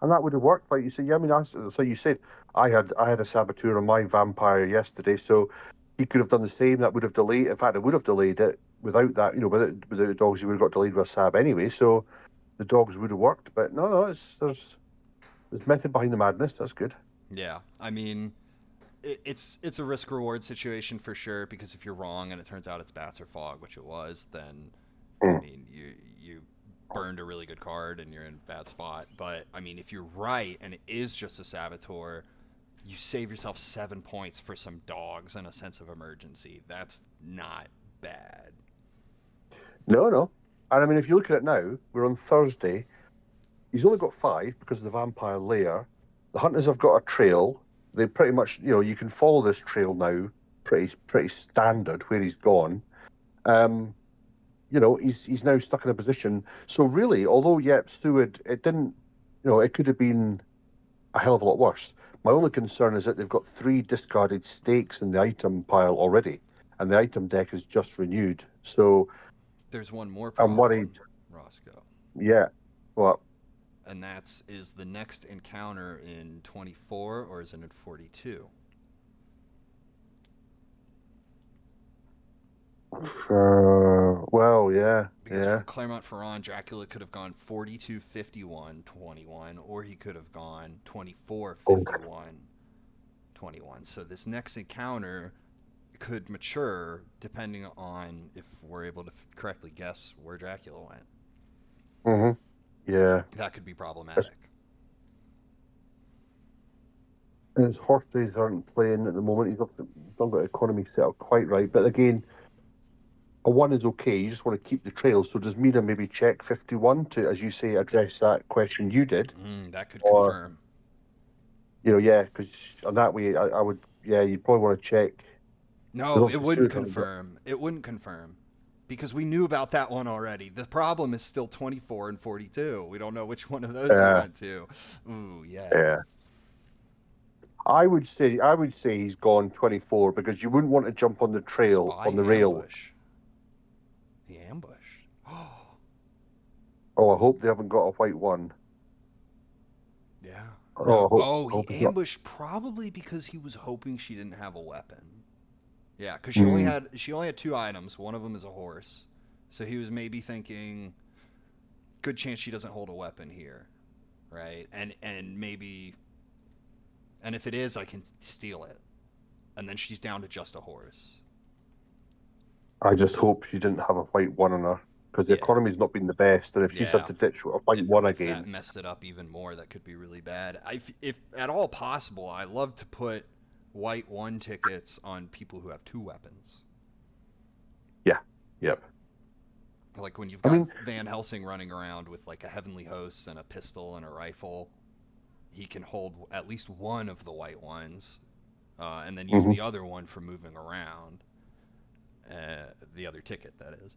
And that would have worked, like you said. Yeah, I mean, so you said I had a saboteur on my vampire yesterday, so he could have done the same. That would have delayed. In fact, it would have delayed it without that. Without the dogs, he would have got delayed with a Sab anyway. So the dogs would have worked. But no, there's method behind the madness. That's good. Yeah, I mean, it's a risk reward situation for sure. Because if you're wrong and it turns out it's Bats or Fog, which it was, then I mean you burned a really good card and you're in a bad spot. But I mean, if you're right and it is just a saboteur, you save yourself 7 points for some dogs and a sense of emergency. That's not bad. No. And I mean, if you look at it now, we're on Thursday. He's only got 5 because of the vampire lair. The hunters have got a trail. They pretty much, you can follow this trail now, pretty standard where he's gone. He's now stuck in a position. So really, although Seward, it didn't, it could have been a hell of a lot worse. My only concern is that they've got 3 discarded stakes in the item pile already, and the item deck is just renewed. So There's one more I'm problem, worried. Roscoe. Yeah. Well, And is the next encounter in 24 or is it in 42? well, yeah, Because yeah. from Clermont-Ferrand, Dracula could have gone 42, 51, 21, or he could have gone 24, Oh, 51, 21. So this next encounter could mature depending on if we're able to correctly guess where Dracula went. yeah. That could be His, problematic. his horses aren't playing at the moment. He's not got economy set up quite right. But again, a 1 is okay. You just want to keep the trail. So does Mina maybe check 51 to, as you say, address that question you did? That could Or, confirm. yeah, because on that way, I would, yeah, you'd probably want to check. Because No, it obviously wouldn't Stuart hasn't got. confirm. It wouldn't confirm. Because we knew about that one already. The problem is still 24 and 42. We don't know which one of those he went to. Ooh, yeah. Yeah. I would say he's gone 24 because you wouldn't want to jump on the trail Spy on the rail. ambush. He ambushed. Oh, I hope they haven't got a white 1. Yeah. Oh, No. Oh, I he hope it's not. ambushed probably because he was hoping she didn't have a weapon. Yeah, because Mm, she only had 2 items. One of them is a horse. So he was maybe thinking, good chance she doesn't hold a weapon here, right? And maybe, and if it is, I can steal it, and then she's down to just a horse. I just hope she didn't have a white 1 on her because the Yeah, economy's not been the best. And if she's had yeah. to ditch a white 1 If that again, messed it up even more, that could be really bad. If at all possible, I love to put white 1 tickets on people who have 2 weapons. yeah, yep. Like when you've I got mean, Van Helsing running around with like a heavenly host and a pistol and a rifle, he can hold at least one of the white ones, and then use mhm. the other one for moving around. The other ticket, that is.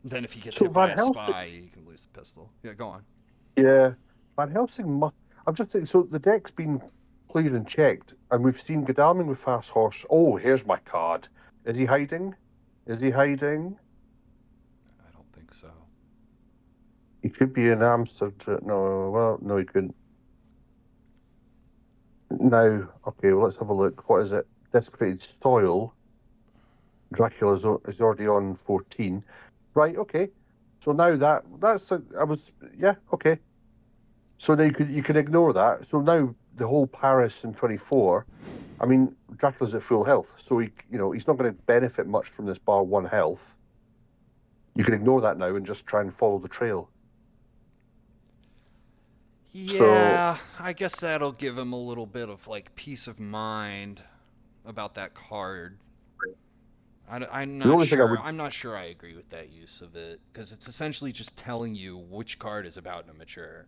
Then if he gets So hit by Van a Helsing, spy, he can lose the pistol. Yeah, go on. yeah, Van Helsing must. I'm just thinking. So the deck's been cleared and checked, and we've seen Godalming with fast horse. Oh, here's my card. Is he hiding? Is he hiding? I don't think so. He could be in Amsterdam. No, well, no, he couldn't. Now, okay, well, let's have a look. What is it? Desecrated Soil. Dracula's is already on 14. Right, okay. So now I was, yeah, okay. So now you can ignore that. So now the whole Paris in 24, I mean, Dracula's at full health. So he's not going to benefit much from this bar 1 health. You can ignore that now and just try and follow the trail. So Yeah, I guess that'll give him a little bit of like peace of mind about that card. I'm the not only thing I sure. would, I'm not sure I agree with that use of it because it's essentially just telling you which card is about to mature.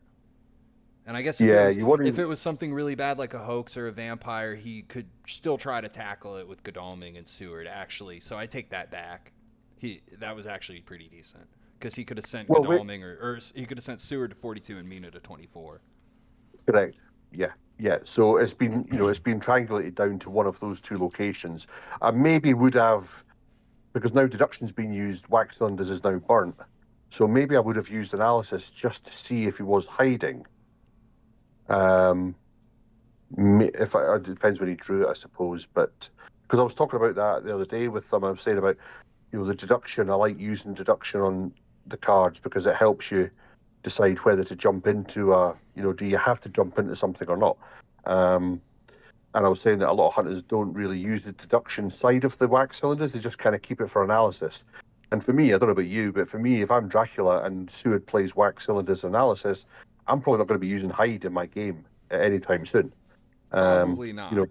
And I guess yeah, you want if to, it was something really bad like a hoax or a vampire, he could still try to tackle it with Godalming and Seward. Actually, so I take that back. That was actually pretty decent because he could have sent well, wait, Godalming or he could have sent Seward to 42 and Mina to 24. correct. Yeah, yeah. So it's been triangulated down to one of those 2 locations. I maybe would have, because now deduction's been used, wax cylinders is now burnt. So maybe I would have used analysis just to see if he was hiding. Um, if it depends when he drew it, I suppose. But because I was talking about that the other day with them, I was saying about the deduction. I like using deduction on the cards because it helps you decide whether to jump into do you have to jump into something or not. Um, and I was saying that a lot of hunters don't really use the deduction side of the wax cylinders; they just kind of keep it for analysis. And for me, I don't know about you, but for me, if I'm Dracula and Seward plays wax cylinders analysis, I'm probably not going to be using hide in my game at any time soon. Um, Probably you not. know,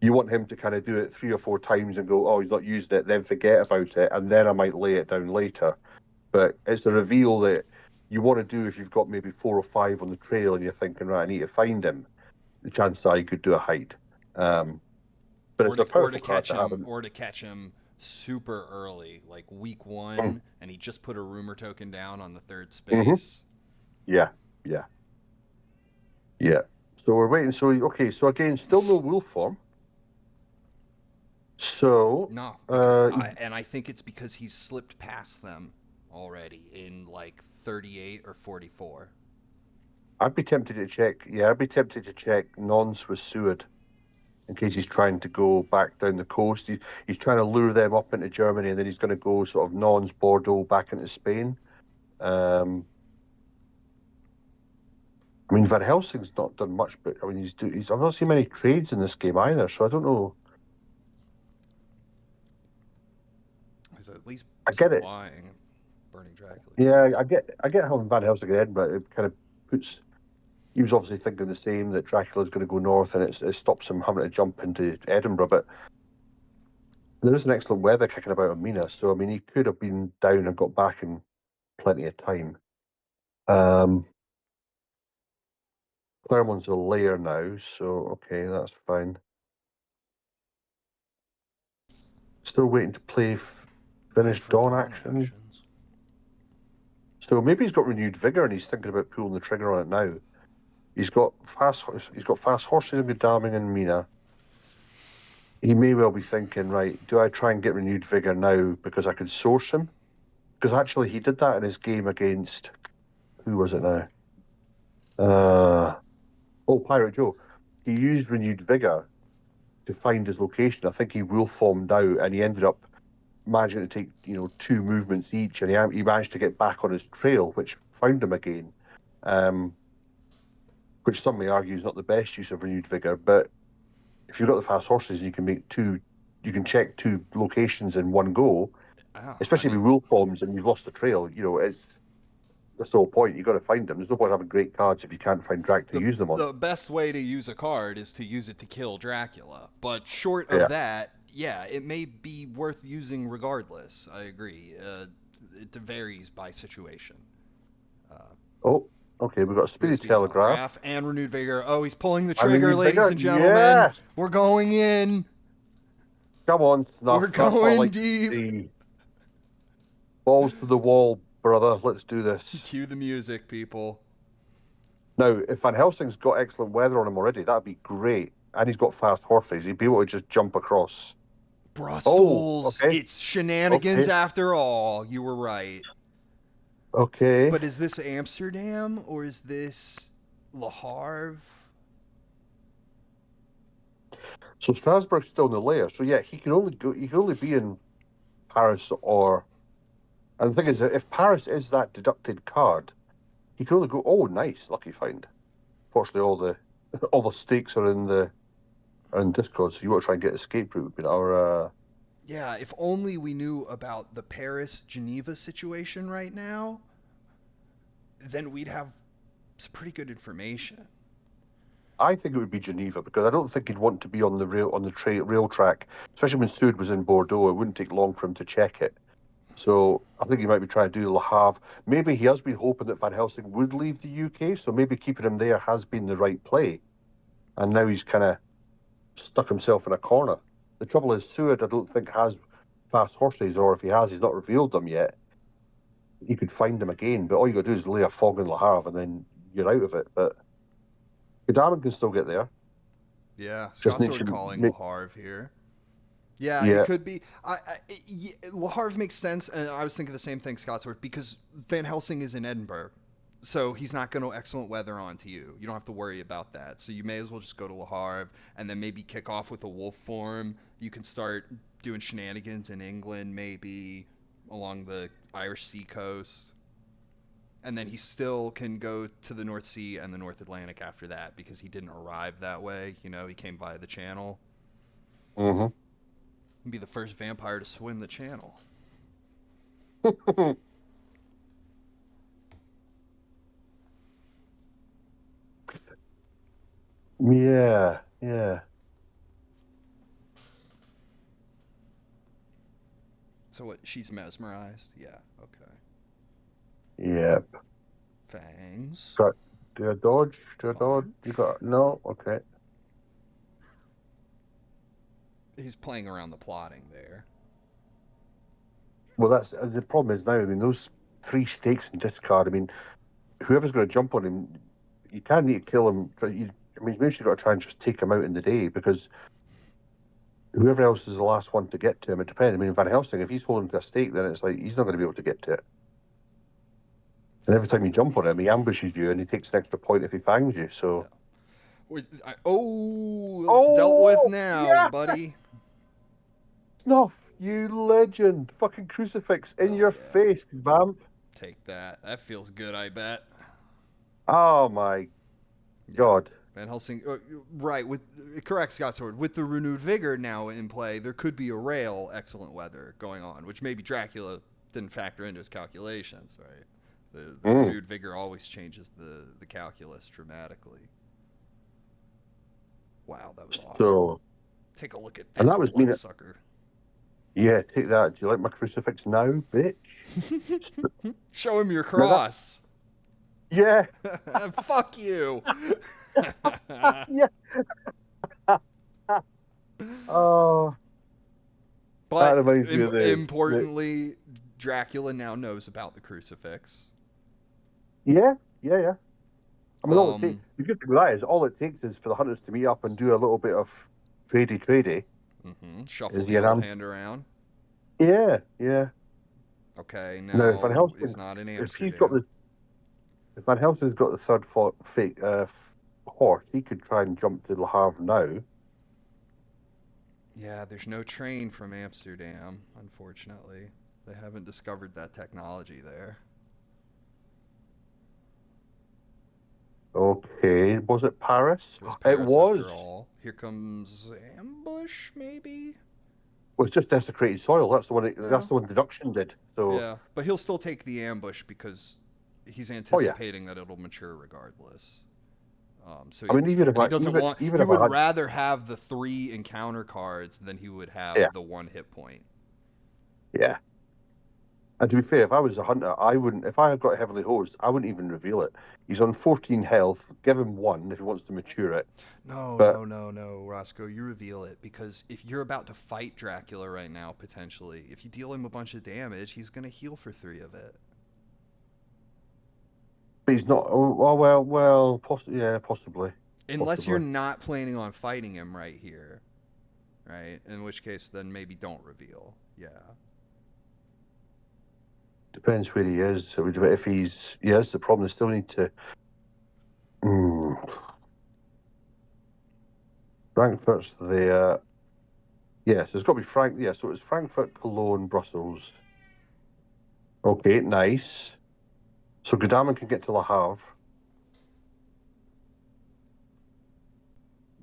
you want him to kind of do it 3 or 4 times and go, oh, he's not used it, then forget about it, and then I might lay it down later. But it's a reveal that you want to do if you've got maybe 4 or 5 on the trail and you're thinking, right, I need to find him. The chances are you could do a hide. But it's a powerful card to have. Or to catch him super early, like week Mm, 1, and he just put a rumor token down on the third hmm space. Yeah, yeah. Yeah. So we're waiting. So okay. So again, still no wolf form. So No, because uh, I think it's because he's slipped past them already in like 38 or 44. I'd be tempted to check. Yeah, I'd be tempted to check Nons with Seward in case he's trying to go back down the coast. He's trying to lure them up into Germany, and then he's going to go sort of Nons, Bordeaux, back into Spain. I mean, Van Helsing's not done much, but I mean, I've not seen many trades in this game either, so I don't know. He's at least I get it. supplying Burning Dracula. Yeah, I get having Van Helsing in Edinburgh. It kind of puts. He was obviously thinking the same that Dracula's going to go north, and it stops him having to jump into Edinburgh. But there is an excellent weather kicking about in Mina, so I mean, he could have been down and got back in plenty of time. Clermont's a layer now, so okay, that's fine. Still waiting to Play finish for Dawn dawn action. actions. So maybe he's got renewed vigor and he's thinking about pulling the trigger on it now. He's got fast horses in Godalming and Mina. He may well be thinking, right, do I try and get renewed vigor now because I could source him? Because actually he did that in his game against who was it now? Pirate Joe. He used renewed vigor to find his location. I think he wolf formed out and he ended up managing to take, 2 movements each, and he managed to get back on his trail, which found him again. Which some may argue is not the best use of renewed vigor, but if you've got the fast horses, you can check 2 locations in one go, Oh, I especially mean, with wolf bombs and you've lost the trail. That's the whole point. You've got to find them. There's no point having great cards if you can't find Drac to the use them on. the best way to use a card is to use it to kill Dracula. But short of Yeah. that, yeah, it may be worth using regardless. I agree. It varies by situation. Uh, Oh, okay. We've got a we have Speedy Speedy Telegraph. Telegraph and Renewed Vigor. Oh, he's pulling the And trigger, renewed ladies vigor. and gentlemen. Yes. We're going in. Come on, We're Snuff. That's what I going like to deep. see. Balls to the wall, brother. Let's do this. Cue the music, people. Now, if Van Helsing's got excellent weather on him already, that'd be great. And he's got fast horses. He'd be able to just jump across. Oh, Brussels. okay. It's shenanigans Okay. after all. You were right. Okay. But is this Amsterdam or is this Le Havre? So Strasbourg's still in the layer. So yeah, he can only be in Paris or, and the thing is that if Paris is that deducted card, he can only go, oh nice, lucky find. Fortunately all the all the stakes are in Discord, so you want to try and get escape route would be our Yeah, if only we knew about the Paris Geneva situation right now, then we'd have some pretty good information. I think it would be Geneva because I don't think he'd want to be on the rail track, especially when Sud was in Bordeaux. It wouldn't take long for him to check it. So I think he might be trying to do Le Havre. Maybe he has been hoping that Van Helsing would leave the UK, so maybe keeping him there has been the right play. And now he's kind of stuck himself in a corner. The trouble is, Seward, I don't think has fast horses, or if he has, he's not revealed them yet. He could find them again, but all you got to do is lay a fog in Le Havre, and then you're out of it. But Godalming can still get there. Yeah, Just needs Scotsword to calling Le make, Havre here. Yeah, it yeah. could be. Le Havre makes sense, and I was thinking the same thing, Scotsword, because Van Helsing is in Edinburgh, so he's not going to excellent weather onto you. You don't have to worry about that. So you may as well just go to Le Havre and then maybe kick off with a wolf form. You can start doing shenanigans in England, maybe along the Irish Sea coast. And then he still can go to the North Sea and the North Atlantic after that because he didn't arrive that way. He came via the Channel. Mm-hmm. He'd be the first vampire to swim the Channel. Yeah, yeah. So what? She's mesmerized. Yeah. Okay. Yep. Fangs. Got do a dodge, do a dodge. You Punch. got no, okay. He's playing around the plotting there. Well, that's the problem is now. I mean, those 3 stakes in discard. I mean, whoever's going to jump on him, you can't need to kill him. Maybe you've got to try and just take him out in the day, because whoever else is the last one to get to him, it depends. I mean, Van Helsing, if he's holding to a stake, then it's like he's not going to be able to get to it. And every time you jump on him, he ambushes you, and he takes an extra point if he fangs you. So, it's dealt with now, buddy. Snuff, you legend! Fucking crucifix in your face, vamp. Take that. That feels good, I bet. Oh my god. Van Helsing, right, correct, Scott Sword. With the renewed vigor now in play, there could be a rail excellent weather going on, which maybe Dracula didn't factor into his calculations, right? The renewed vigor always changes the calculus dramatically. Wow, that was awesome. So, take a look at this, and that was sucker. Yeah, take that. Do you like my crucifix now, bitch? Show him your cross. Yeah. Fuck you. Yeah. Oh. But importantly, Dracula now knows about the crucifix. Yeah. I mean, all it takes, the good thing with that is all it takes is for the hunters to meet up and do a little bit of tradey. Shuffle the old hand around. Yeah. Okay, now Van Helsing, he's not in Amsterdam. If Van Helsing's got the third fake horse, he could try and jump to Le Havre now. Yeah, there's no train from Amsterdam, unfortunately. They haven't discovered that technology there. Okay, was it Paris? It was. After all. Here comes ambush, maybe? Well, it's just desecrated soil. That's the one. That's the one deduction did. So yeah, but he'll still take the ambush because he's anticipating that it'll mature regardless. So I mean, even if he doesn't want, he would rather have the 3 encounter cards than he would have the 1 hit point. Yeah. And to be fair, if I was a hunter, I wouldn't. If I had got heavily hosed, I wouldn't even reveal it. He's on 14 health. Give him 1 if he wants to mature it. No, Roscoe, you reveal it, because if you're about to fight Dracula right now, potentially, if you deal him a bunch of damage, he's gonna heal for 3 of it. But he's not. Well, possibly. Unless you're not planning on fighting him right here, right? In which case, then maybe don't reveal. Yeah. Depends where he is. So if he's, that's the problem. They still need to. Frankfurt's there. Yes, it's got to be Frank. Yeah, so it's Frankfurt, Cologne, Brussels. Okay, nice. So Godalming can get to Le Havre.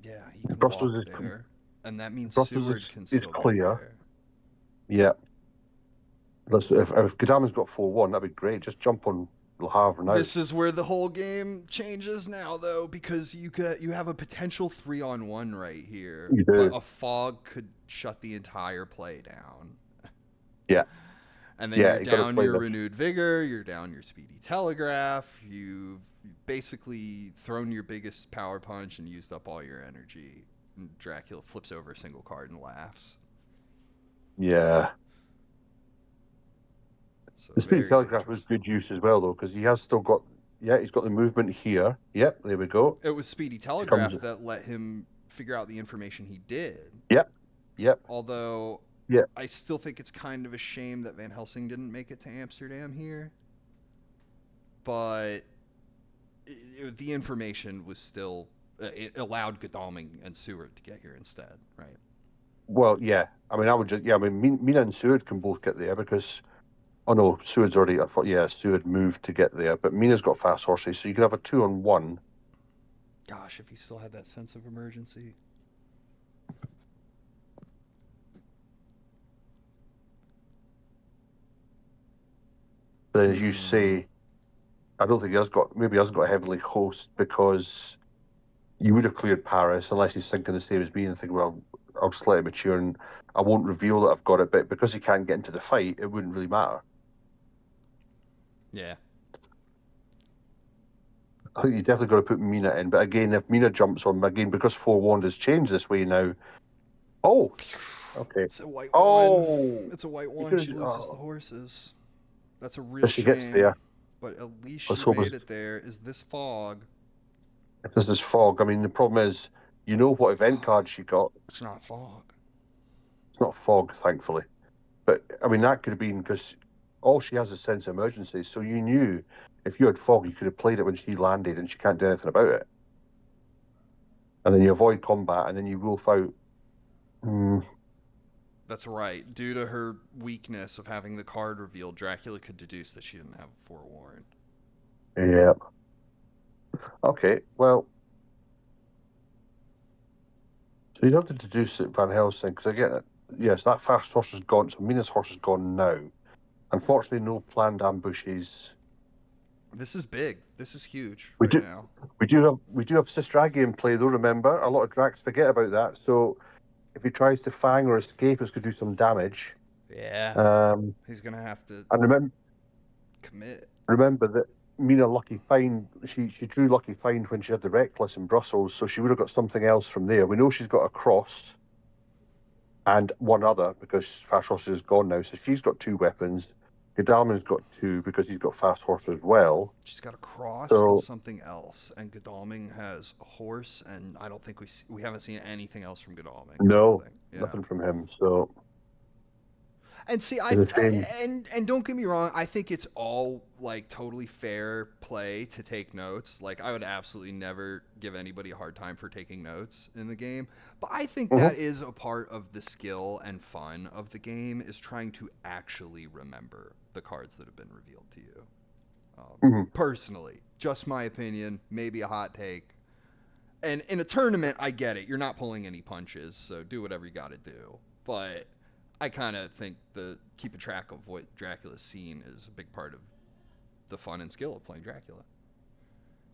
Yeah, he can Brussels walk there, and that means Seward can still clear. Get there. Yeah. If Godalming's got 4-1, that'd be great. Just jump on Le Havre now. This is where the whole game changes now, though, because you have a potential 3-on-1 right here, but a fog could shut the entire play down. Yeah. And then you're down your renewed vigor, you're down your speedy telegraph, you've basically thrown your biggest power punch and used up all your energy. And Dracula flips over a single card and laughs. Yeah. So the speedy telegraph was good use as well, though, because he has still got. Yeah, he's got the movement here. Yep, there we go. It was speedy telegraph that let him figure out the information he did. Yep. Although, I still think it's kind of a shame that Van Helsing didn't make it to Amsterdam here. But the information was still. It allowed Godalming and Seward to get here instead, right? Well, yeah. I mean, I would just. Yeah, I mean, Mina and Seward can both get there because. Oh no, Seward's already. I thought, Seward moved to get there, but Mina's got fast horses, so you could have a 2-on-1. Gosh, if he still had that sense of emergency. But as you say, I don't think he has got. Maybe he hasn't got heavily host because you would have cleared Paris unless he's thinking the same as me and think, well, I'll just let it mature and I won't reveal that I've got it. But because he can't get into the fight, it wouldn't really matter. Yeah. I think you definitely got to put Mina in. But again, if Mina jumps on, again, because 4-1 has changed this way now. Oh! Okay. It's a white one. It's a white one. She loses the horses. That's a real shame. Gets there. But at least she made it there. Is this fog? If this is fog, I mean, the problem is, you know what event card she got. It's not fog. It's not fog, thankfully. But, I mean, that could have been because all she has is sense of emergency. So you knew if you had fog, you could have played it when she landed and she can't do anything about it. And then you avoid combat and then you wolf out. That's right. Due to her weakness of having the card revealed, Dracula could deduce that she didn't have forewarned. Yeah. Okay, well. So you have to deduce it Van Helsing, because I get it. Yes, that fast horse is gone, so Mina's horse is gone now. Unfortunately, no planned ambushes. This is big. This is huge We right do, now. we do have Sistragi in play though. Remember, a lot of Dracs forget about that. So if he tries to fang or escape, it's going to do some damage. Yeah. He's gonna have to. And commit. Remember that Mina Lucky Find. She drew Lucky Find when she had the Reckless in Brussels, so she would have got something else from there. We know she's got a cross and one other because Fast Horse is gone now, so she's got 2 weapons. Godalming's got 2 because he's got Fast Horse as well. She's got a cross So, and something else, and Godalming has a horse, and I don't think we haven't seen anything else from Godalming. no, nothing from him. So, and see, and don't get me wrong, I think it's all like totally fair play to take notes. Like I would absolutely never give anybody a hard time for taking notes in the game, but I think that is a part of the skill and fun of the game is trying to actually remember the cards that have been revealed to you. Personally, just my opinion, maybe a hot take. And in a tournament, I get it. You're not pulling any punches, so do whatever you got to do. But I kind of think keeping track of what Dracula's seen is a big part of the fun and skill of playing Dracula.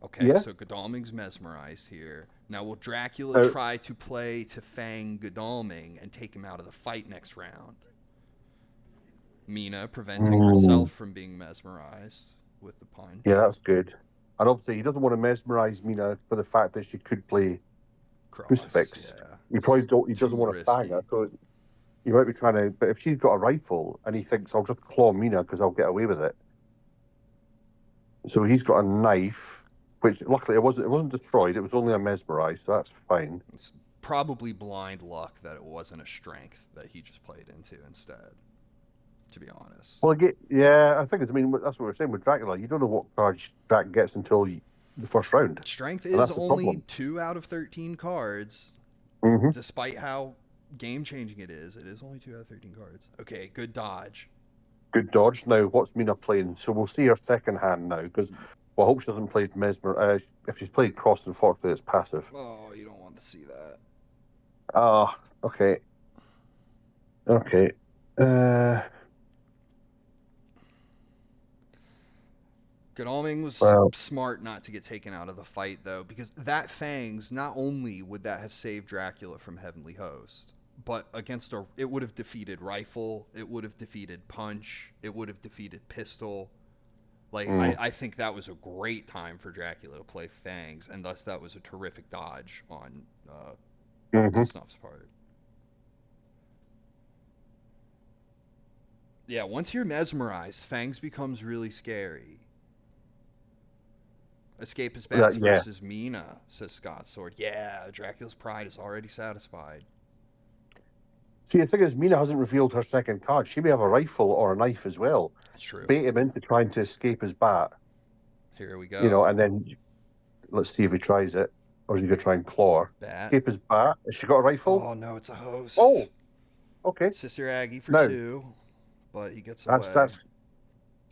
Okay, so Godalming's mesmerized here. Now, will Dracula try to play to fang Godalming and take him out of the fight next round? Mina preventing herself from being mesmerized with the punch. Yeah, that's good. And obviously, he doesn't want to mesmerize Mina for the fact that she could play Crucifix. Yeah. He doesn't want to fang her, so he might be trying to. But if she's got a rifle and he thinks I'll just claw Mina because I'll get away with it, so he's got a knife, which luckily it wasn't destroyed. It was only a mesmerized, so that's fine. It's probably blind luck that it wasn't a strength that he just played into instead. To be honest. Well, I think it's. I mean, that's what we're saying with Dracula. You don't know what cards Drac gets until the first round. Strength is only 2 out of 13 cards, despite how game-changing it is. It is only 2 out of 13 cards. Okay, good dodge. Good dodge. Now, what's Mina playing? So we'll see her second hand now, because I hope she doesn't play Mesmer. If she's played Cross, unfortunately, it's passive. Oh, you don't want to see that. Okay. Okay. Godalming was smart not to get taken out of the fight, though, because that Fangs, not only would that have saved Dracula from Heavenly Host, but it would have defeated Rifle, it would have defeated Punch, it would have defeated Pistol. I think that was a great time for Dracula to play Fangs, and thus that was a terrific dodge on Snuff's part. Yeah, once you're mesmerized, Fangs becomes really scary. Escape is bats versus Mina, says Scott Sword. Yeah, Dracula's pride is already satisfied. See, the thing is, Mina hasn't revealed her second card. She may have a rifle or a knife as well. That's true. Bait him into trying to escape his bat. Here we go. And then let's see if he tries it. Or is he going to try and claw her? Bat. Escape his bat. Has she got a rifle? Oh, no, it's a host. Oh, okay. Sister Aggie for 2, but he gets away.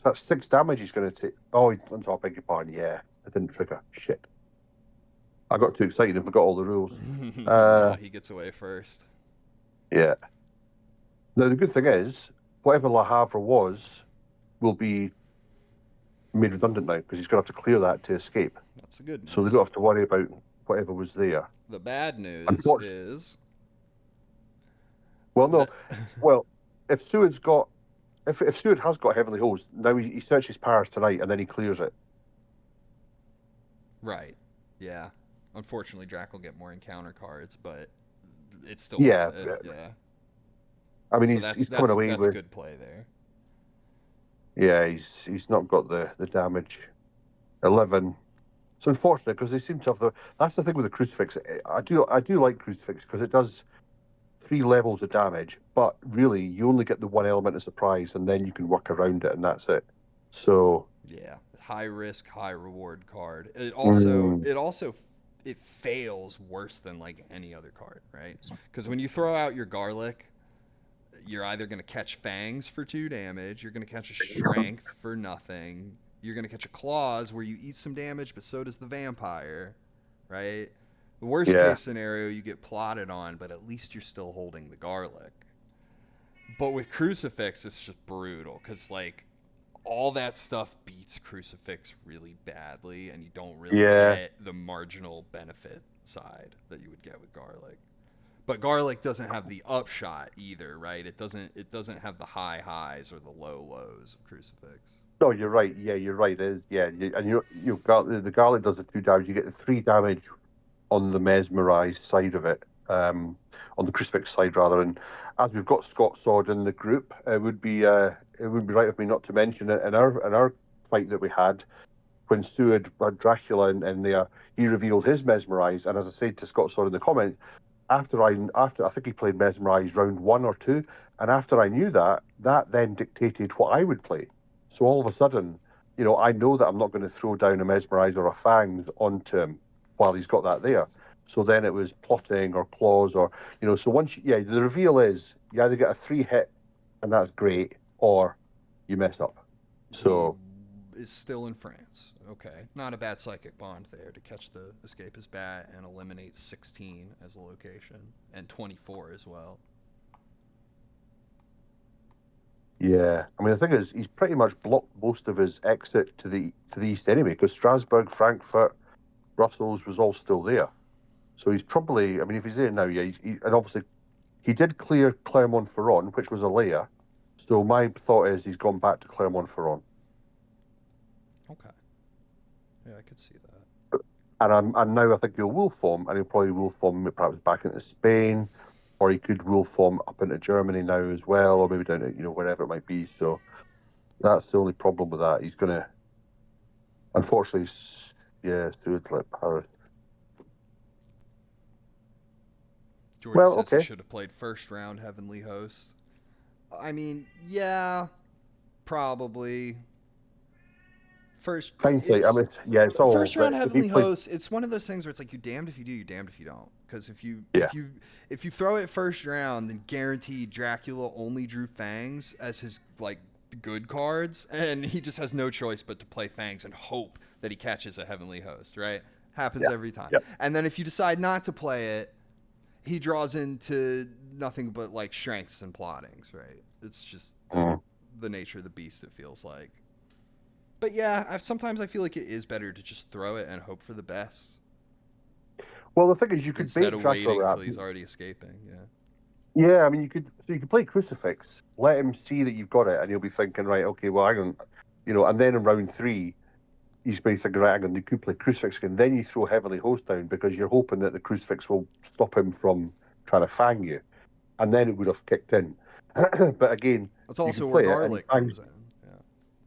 That's 6 damage he's going to take. Oh, I beg your pardon. Yeah, I didn't trigger. Shit. I got too excited and forgot all the rules. He gets away first. Yeah. Now, the good thing is, whatever La Havre was will be made redundant now, because he's going to have to clear that to escape. That's the good news. So they don't have to worry about whatever was there. The bad news is... Well, no. Well, if Seward's got... If Seward has got Heavenly Host, now he searches Paris tonight, and then he clears it. Right. Yeah. Unfortunately, Drac will get more encounter cards, but it's still yeah. Yeah. I mean, he's coming away with... That's good play there. Yeah, he's not got the damage. 11. So unfortunate, because they seem to have that's the thing with the crucifix. I do like crucifix because it does 3 levels of damage, but really you only get the one element of surprise, and then you can work around it, and that's it. So Yeah, high risk, high reward card. It also mm, it fails worse than like any other card, right? Because when you throw out your garlic, you're either going to catch fangs for 2 damage, you're going to catch a strength for nothing, you're going to catch a claws where you eat some damage, but so does the vampire, right? The worst yeah, case scenario, you get plotted on, but at least you're still holding the garlic. But with crucifix, it's just brutal because like all that stuff beats crucifix really badly, and you don't really yeah, get the marginal benefit side that you would get with garlic. But garlic doesn't have the upshot either, right? It doesn't have the high highs or the low lows of crucifix. no, you're right. Yeah, you're right. It is, yeah, and you've got the garlic does the 2 damage. You get the 3 damage on the mesmerized side of it, on the crucifix side rather. And as we've got Scott Sword in the group, it would be right of me not to mention it in our fight that we had when Stu had Dracula and there, he revealed his mesmerize. And as I said to Scott Sword in the comment, after I think he played mesmerize round 1 or 2, and after I knew that, that then dictated what I would play. So all of a sudden, I know that I'm not going to throw down a mesmerize or a fangs onto him while he's got that there. So then it was plotting or claws or So the reveal is you either get a 3 hit and that's great, or you mess up. He So is still in France. Okay, not a bad psychic bond there to catch the escapist bat and eliminate 16 as a location and 24 as well. yeah, I mean the thing is, he's pretty much blocked most of his exit to the east anyway, because Strasbourg, Frankfurt, Brussels was all still there. So he's probably, I mean, if he's there now, yeah, and obviously he did clear Clermont-Ferrand, which was a layer. So my thought is he's gone back to Clermont-Ferrand, Okay, yeah, I could see that. and now I think he'll rule form, and he'll probably rule form perhaps back into Spain, or he could rule form up into Germany now as well, or maybe down to wherever it might be. So that's the only problem with that. He's gonna, unfortunately, yeah, Stuart like Paris. Jordy Well, says he okay. should have played first round Heavenly Host. I mean, yeah, probably. First, Hindsight, I it's mean, yeah, it's all. first round But if he Heavenly played, Host. It's one of those things where it's like you're damned if you do, you're damned if you don't. Because if you yeah, throw it first round, then guaranteed Dracula only drew Fangs as his like good cards, and he just has no choice but to play Fangs and hope that he catches a Heavenly Host. Right? Happens yeah, every time. yeah. And then if you decide not to play it, he draws into nothing but like strengths and plottings. Right? It's just Mm. the nature of the beast. It feels like. But yeah, sometimes I feel like it is better to just throw it and hope for the best Well, the thing is, you could instead bait of Dracula waiting with till he's that. already escaping. Yeah. Yeah, I mean, you could play Crucifix, let him see that you've got it, and he'll be thinking, right, okay, well, hang on, and then in round 3, he's be thinking, right, hang on, you could play Crucifix again. Then you throw Heavenly Host down because you're hoping that the Crucifix will stop him from trying to fang you, and then it would have kicked in. But again, That's you could also where play it, and he garlic fangs. comes in.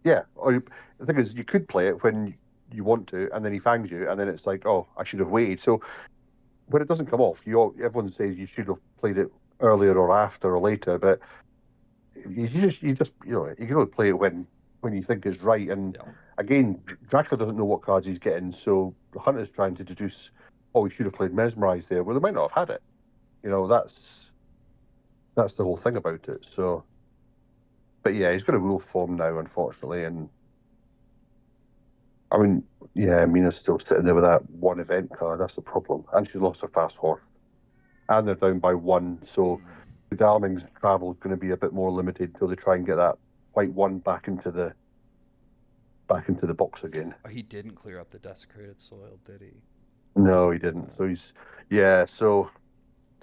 Yeah. Yeah, the thing is, you could play it when you want to, and then he fangs you, and then it's like, oh, I should have waited. So when it doesn't come off, everyone says you should have played it earlier or after or later, but you can only play it when you think it's right. And Yeah. again, Dracula doesn't know what cards he's getting, so the hunter's trying to deduce, oh, he should have played Mesmerize there. Well, they might not have had it. That's the whole thing about it. So, but yeah, he's got a rule form now, unfortunately, and I mean, yeah, Mina's still sitting there with that one event card. That's the problem, and she lost her fast horse, and they're down by 1, so Godalming's travel is going to be a bit more limited until they try and get that white 1 back into the box again. He didn't clear up the desecrated soil, did he? No, he didn't. So yeah. So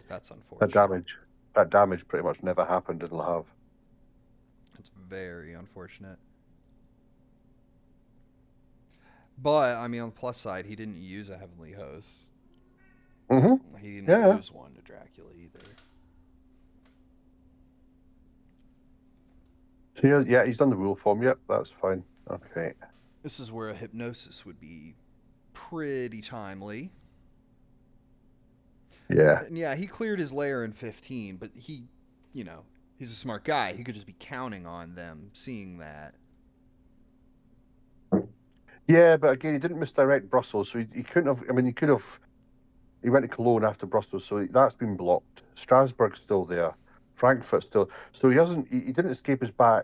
That's that unfortunate. damage, that damage pretty much never happened in Le Havre. It's very unfortunate. But I mean, on the plus side, he didn't use a heavenly host. Mm-hmm. He didn't Yeah. lose one to Dracula either. So yeah, he's done the rule form. Yep, that's fine. Okay. This is where a hypnosis would be pretty timely. Yeah. And yeah, he cleared his lair in 15, but he, he's a smart guy. He could just be counting on them seeing that. Yeah, but again, he didn't misdirect Brussels, so he couldn't have. I mean, he could have. He went to Cologne after Brussels, so that's been blocked. Strasbourg's still there. Frankfurt's still. So he hasn't. He didn't escape his back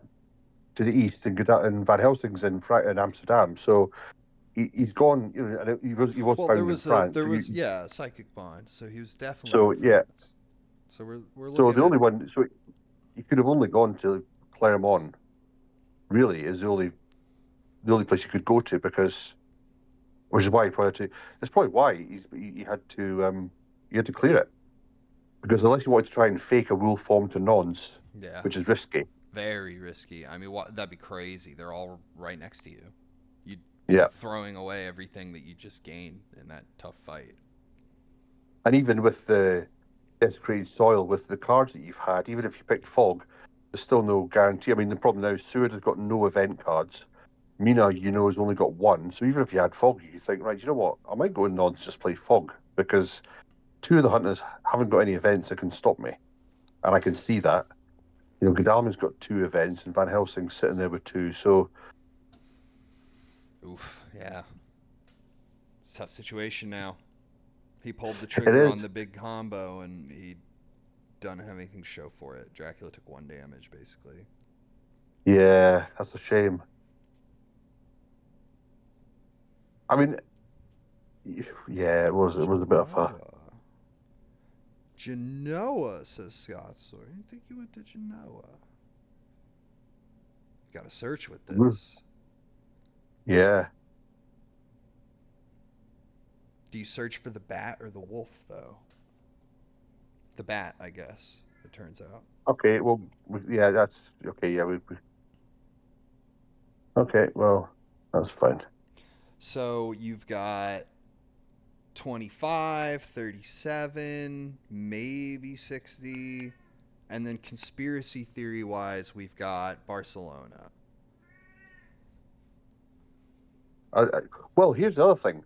to the east, and Van Helsing's in Amsterdam. So he's gone. And he was Well, found in France. a psychic bond, so he was definitely So in yeah. France. So we're So looking the at only one. So he could have only gone to Clermont. Really, is the only place he could go to, because, which is why he probably. That's probably why he had to clear it, because unless you wanted to try and fake a wolf form to nons, yeah, which is risky. very risky. I mean, that'd be crazy. They're all right next to you. You'd be Yeah. throwing away everything that you just gained in that tough fight. And even with the desecrated soil, with the cards that you've had, even if you picked fog, there's still no guarantee. I mean, the problem now is Seward has got no event cards. Mina, has only got one. So even if you had fog, you think, right, you know what? I might go in nons, just play fog, because two of the hunters haven't got any events that can stop me. And I can see that. Godalmann's got 2 events, and Van Helsing's sitting there with 2. So, oof, yeah, it's a tough situation now. He pulled the trigger on the big combo, and he don't have anything to show for it. Dracula took 1 damage, basically. yeah, that's a shame. I mean, yeah, it was a bit of a. Genoa, says Scott. So I didn't think you went to Genoa. Got to search with this. Yeah. Do you search for the bat or the wolf, though? The bat, I guess, it turns out. Okay, well, yeah, that's okay. Yeah, okay, well, that's fine. So you've got 25, 37, maybe 60, and then conspiracy theory wise, we've got Barcelona. Well, here's the other thing.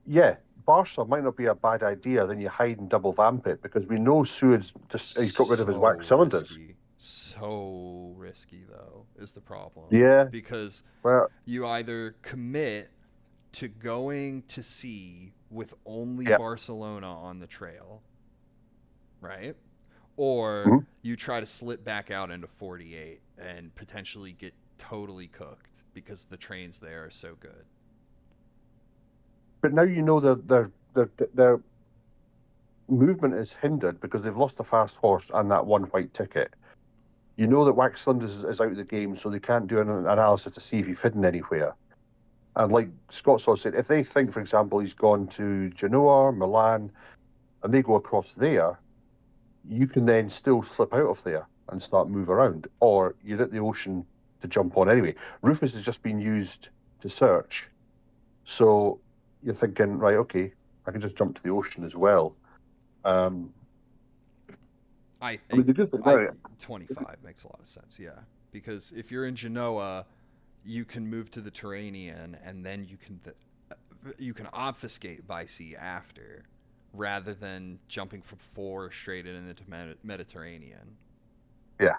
Yeah, Barca might not be a bad idea. Then you hide and double vamp it, because we know Seward's he's got rid of his wax cylinders. So risky, though, is the problem. Yeah. Because you either commit to going to sea with only Barcelona on the trail, right? Or you try to slip back out into 48 and potentially get totally cooked because the trains there are so good. But now their movement is hindered because they've lost a fast horse and that 1 white ticket. You know that Wax Cylinders is out of the game, so they can't do an analysis to see if he's hidden anywhere. And like Scott said, if they think, for example, he's gone to Genoa, Milan, and they go across there, you can then still slip out of there and start move around, or you're at the ocean to jump on anyway. Rufus has just been used to search, so you're thinking, right, okay, I can just jump to the ocean as well. I mean, the good thing 25 makes a lot of sense, yeah. Because if you're in Genoa, you can move to the Turanian, and then you can obfuscate by sea after, rather than jumping from 4 straight into the Mediterranean. Yeah.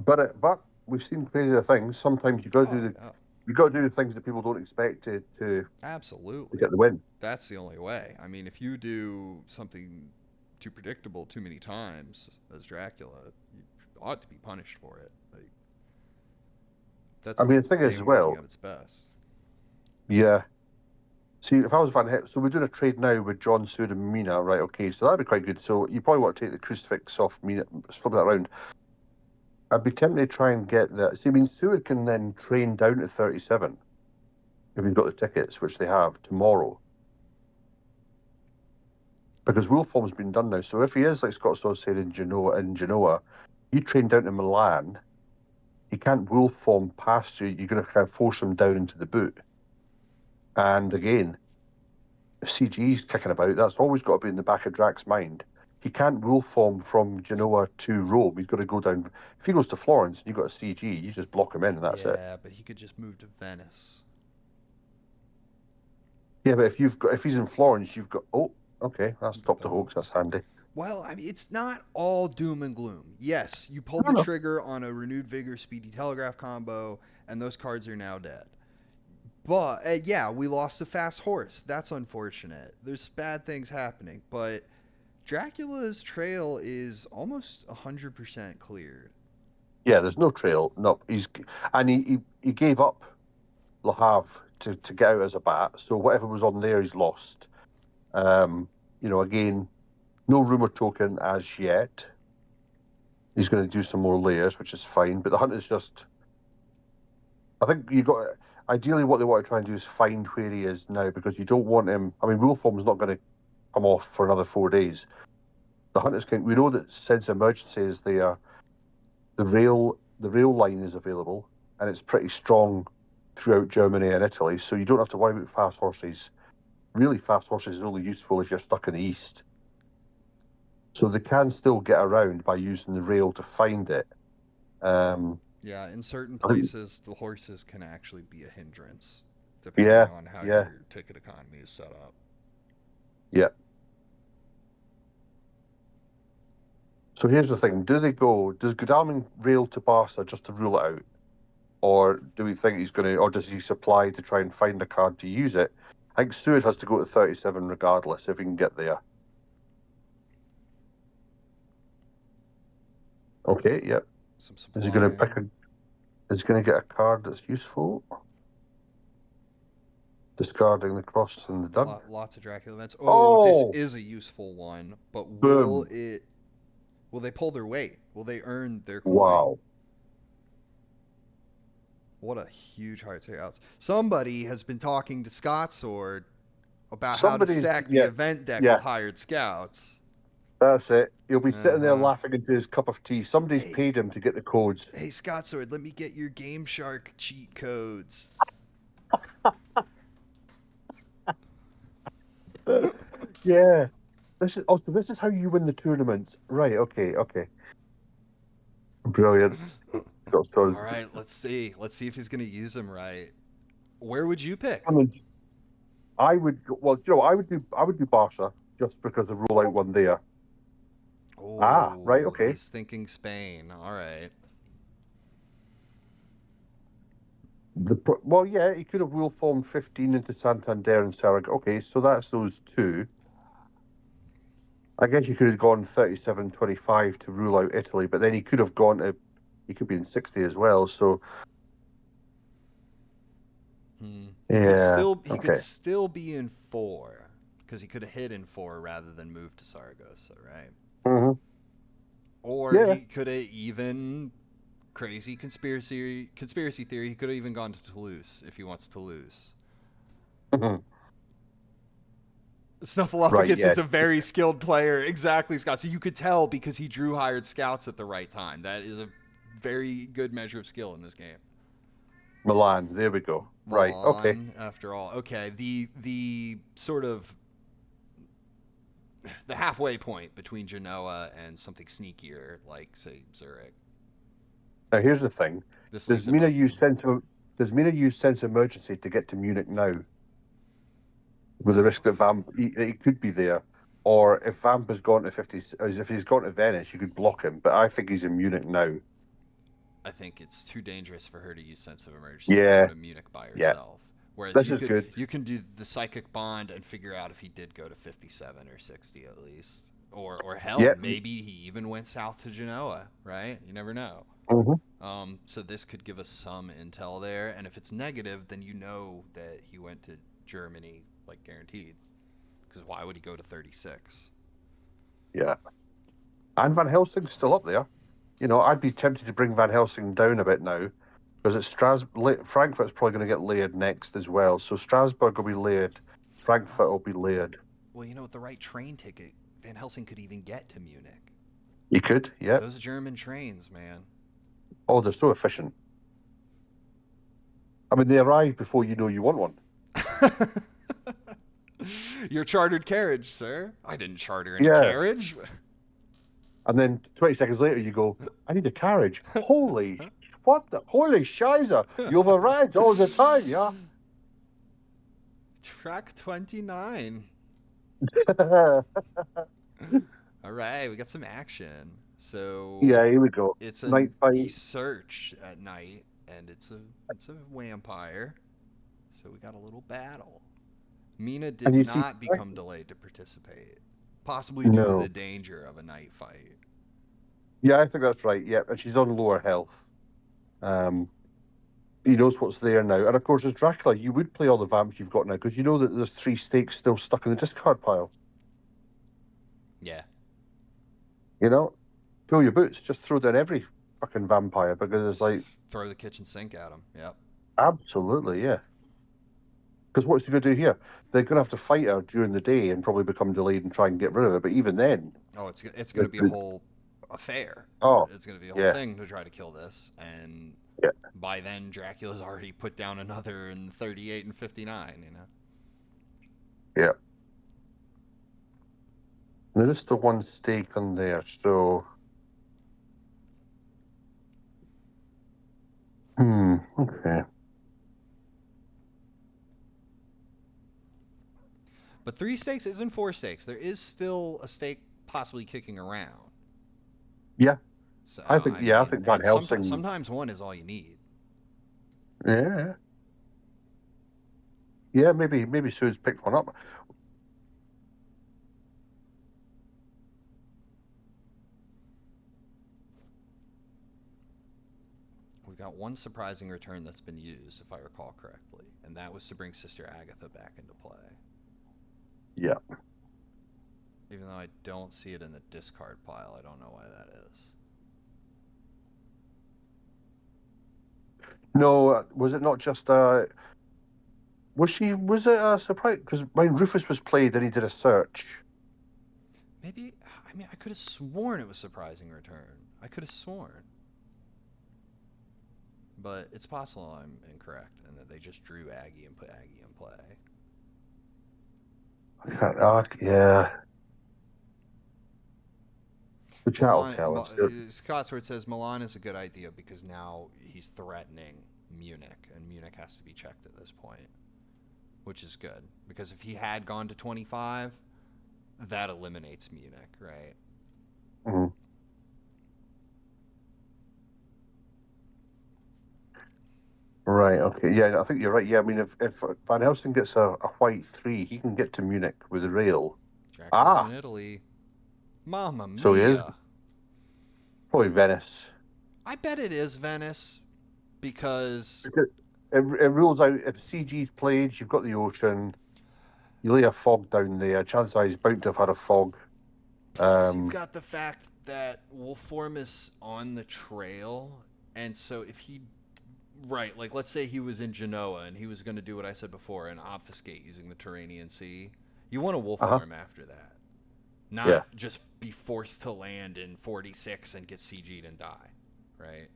But we've seen crazier things. Sometimes you got to do the things that people don't expect to absolutely to get the win. That's the only way. I mean, if you do something too predictable too many times as Dracula, you ought to be punished for it. Like, that's the thing is, as well, working at its best. Yeah. See, if I was Van Helsing, so we're doing a trade now with John, Seward, and Mina, right? Okay, so that'd be quite good. So you probably want to take the crucifix off Mina, flip that around. I'd be tempted to try and get that. See, I mean, Seward can then train down to 37 if he's got the tickets, which they have tomorrow. Because wolf form's been done now. So if he is, like Scott was saying, in Genoa, he trained down to Milan. He can't wolf form past you. You're going to kind of force him down into the boot. And again, if CGE's kicking about, that's always got to be in the back of Drac's mind. he can't rule form from Genoa to Rome. He's got to go down. If he goes to Florence and you've got a CG, you just block him in and that's it. Yeah, but he could just move to Venice. Yeah, but if he's in Florence, you've got. Oh, okay, that's stopped the hoax. That's handy. Well, I mean, it's not all doom and gloom. Yes, you pulled No, the no. trigger on a Renewed Vigor Speedy Telegraph combo, and those cards are now dead. But, yeah, we lost a fast horse. That's unfortunate. There's bad things happening, but Dracula's trail is almost 100% cleared. Yeah, there's no trail. No, he gave up Le Havre to get out as a bat. So whatever was on there, he's lost. Again, no rumor token as yet. He's going to do some more layers, which is fine. But the hunt is just. I think ideally what they want to try and do is find where he is now, because you don't want him. I mean, rule form's not going to come off for another 4 days. The hunt is. We know that since emergency is there, the rail line is available, and it's pretty strong throughout Germany and Italy. So you don't have to worry about fast horses. Really, fast horses are only useful if you're stuck in the east. So they can still get around by using the rail to find it. Yeah, in certain places, the horses can actually be a hindrance, depending on how your ticket economy is set up. Yeah. So here's the thing. Does Godalming rail to Barca just to rule it out? Or do we think or does he supply to try and find a card to use it? I think Stewart has to go to 37 regardless if he can get there. Okay, yep. Is he going to get a card that's useful? Discarding the cross and the dun. Lots of Dracula events. This is a useful one, but will they pull their weight? Will they earn their coin? Wow. What a huge heart out. Somebody has been talking to Scott Sword about how to stack the event deck with hired scouts. That's it. He'll be sitting there laughing into his cup of tea. Somebody's paid him to get the codes. Hey, Scott Sword, let me get your Game Shark cheat codes. Yeah. This is how you win the tournament. Right, okay. Brilliant. All right, let's see. Let's see if he's going to use them right. Where would you pick? I would do Barca just because the rollout one there. Oh, right, okay. He's thinking Spain. All right. He could have rule formed 15 into Santander and Saragossa. Okay, so that's those two. I guess you could have gone 37-25 to rule out Italy, but then he could have he could be in 60 as well, so. He could still be in 4, because he could have hit in 4 rather than move to Saragossa, right? Mm-hmm. Or he could have even, crazy conspiracy theory, he could have even gone to Toulouse if he wants Toulouse. Mm-hmm. Snuffaluffagus is a very skilled player. Exactly, Scott. So you could tell because he drew hired scouts at the right time. That is a very good measure of skill in this game. Milan, there we go. Right, okay. After all. Okay, the sort of the halfway point between Genoa and something sneakier like, say, Zurich. Now here's the thing. Does Mina use sense emergency to get to Munich now? With the risk that he could be there, or if Vamp has gone to 50, if he's gone to Venice, you could block him. But I think he's in Munich now. I think it's too dangerous for her to use sense of emergency to go to Munich by herself. Whereas you can do the psychic bond and figure out if he did go to 57 or 60 at least, or hell, maybe he even went south to Genoa. Right? You never know. Mm-hmm. So this could give us some intel there, and if it's negative, then you know that he went to Germany. Like guaranteed, because why would he go to 36? Yeah, and Van Helsing's still up there. I'd be tempted to bring Van Helsing down a bit now, because it's Frankfurt's probably going to get layered next as well. So Strasbourg will be layered, Frankfurt will be layered. Well, with the right train ticket, Van Helsing could even get to Munich. He could, yeah. Those German trains, man. Oh, they're so efficient. I mean, they arrive before you know you want one. Your chartered carriage, sir. I didn't charter any carriage. And then 20 seconds later, you go, I need a carriage. Holy, holy shizer. You have rides all the time, yeah? Track 29. Yeah, All right, we got some action. So here we go. it's Night he fight. searched at night, and it's a vampire. So we got a little battle. Mina did And you see, not become delayed to participate, possibly due to the no. danger of a night fight. Yeah, I think that's right. Yeah, and she's on lower health. Um, he knows what's there now. And of course, as Dracula, you would play all the vamps you've got now because you know that there's 3 stakes still stuck in the discard pile. Yeah. You know, fill your boots, just throw down every fucking vampire because it's Just like, throw the kitchen sink at him. Yep. absolutely, yeah. Because what's he going to do here? They're going to have to fight her during the day and probably become delayed and try and get rid of it. But even then, Oh, it's going to be a whole affair. oh, It's going to be a whole yeah, thing to try to kill this, and yeah, by then Dracula's already put down another in 38 and 59. You know. yeah. There is the one stake on there, so okay. But 3 stakes isn't 4 stakes. There is still a stake possibly kicking around. Yeah, So I I think mean, Van and Helsing. sometimes 1 is all you need. Yeah, yeah. Maybe Sue's picked one up. We've got one surprising return that's been used, if I recall correctly, and that was to bring Sister Agatha back into play. Yeah. Even though I don't see it in the discard pile, I don't know why that is. No, was it not just was it a surprise? Because when Rufus was played and he did a search. Maybe, I mean, I could have sworn it was surprising return. I could have sworn. But it's possible I'm incorrect and that they just drew Aggie and put Aggie in play. Yeah. The chat will Milan, tell us. Scotsword says Milan is a good idea because now he's threatening Munich, and Munich has to be checked at this point, which is good because if he had gone to 25, that eliminates Munich, right? Mhm. Right. Okay. Yeah, I think you're right. Yeah, I mean, if Van Helsing gets a white 3, he can get to Munich with a rail. Dracula's in Ah, Italy. Mamma so he is mia! probably Venice. I bet it is Venice because Because it rules out if CG's played, you've got the ocean. You lay a fog down there. Chances are he's bound to have had a fog. plus you've got the fact that Wolfform is on the trail, and so if he right, like let's say he was in Genoa and he was going to do what I said before and obfuscate using the Tyrrhenian Sea. You want a Uh-huh. Wolfform after that, not Yeah. just be forced to land in 46 and get CG'd and die, right?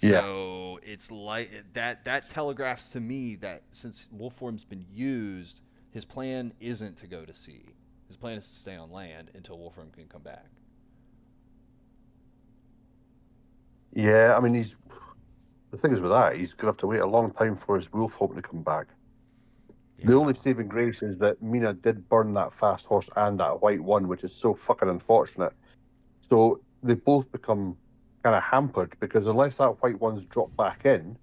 Yeah. So it's like that telegraphs to me that since Wolfform's been used, his plan isn't to go to sea. His plan is to stay on land until Wolfform can come back. Yeah. I mean, the thing is with that, he's gonna have to wait a long time for his wolf hope to come back. The Yeah. only saving grace is that Mina did burn that fast horse and that white one, which is so fucking unfortunate. So they both become kind of hampered because unless that white one's dropped back in,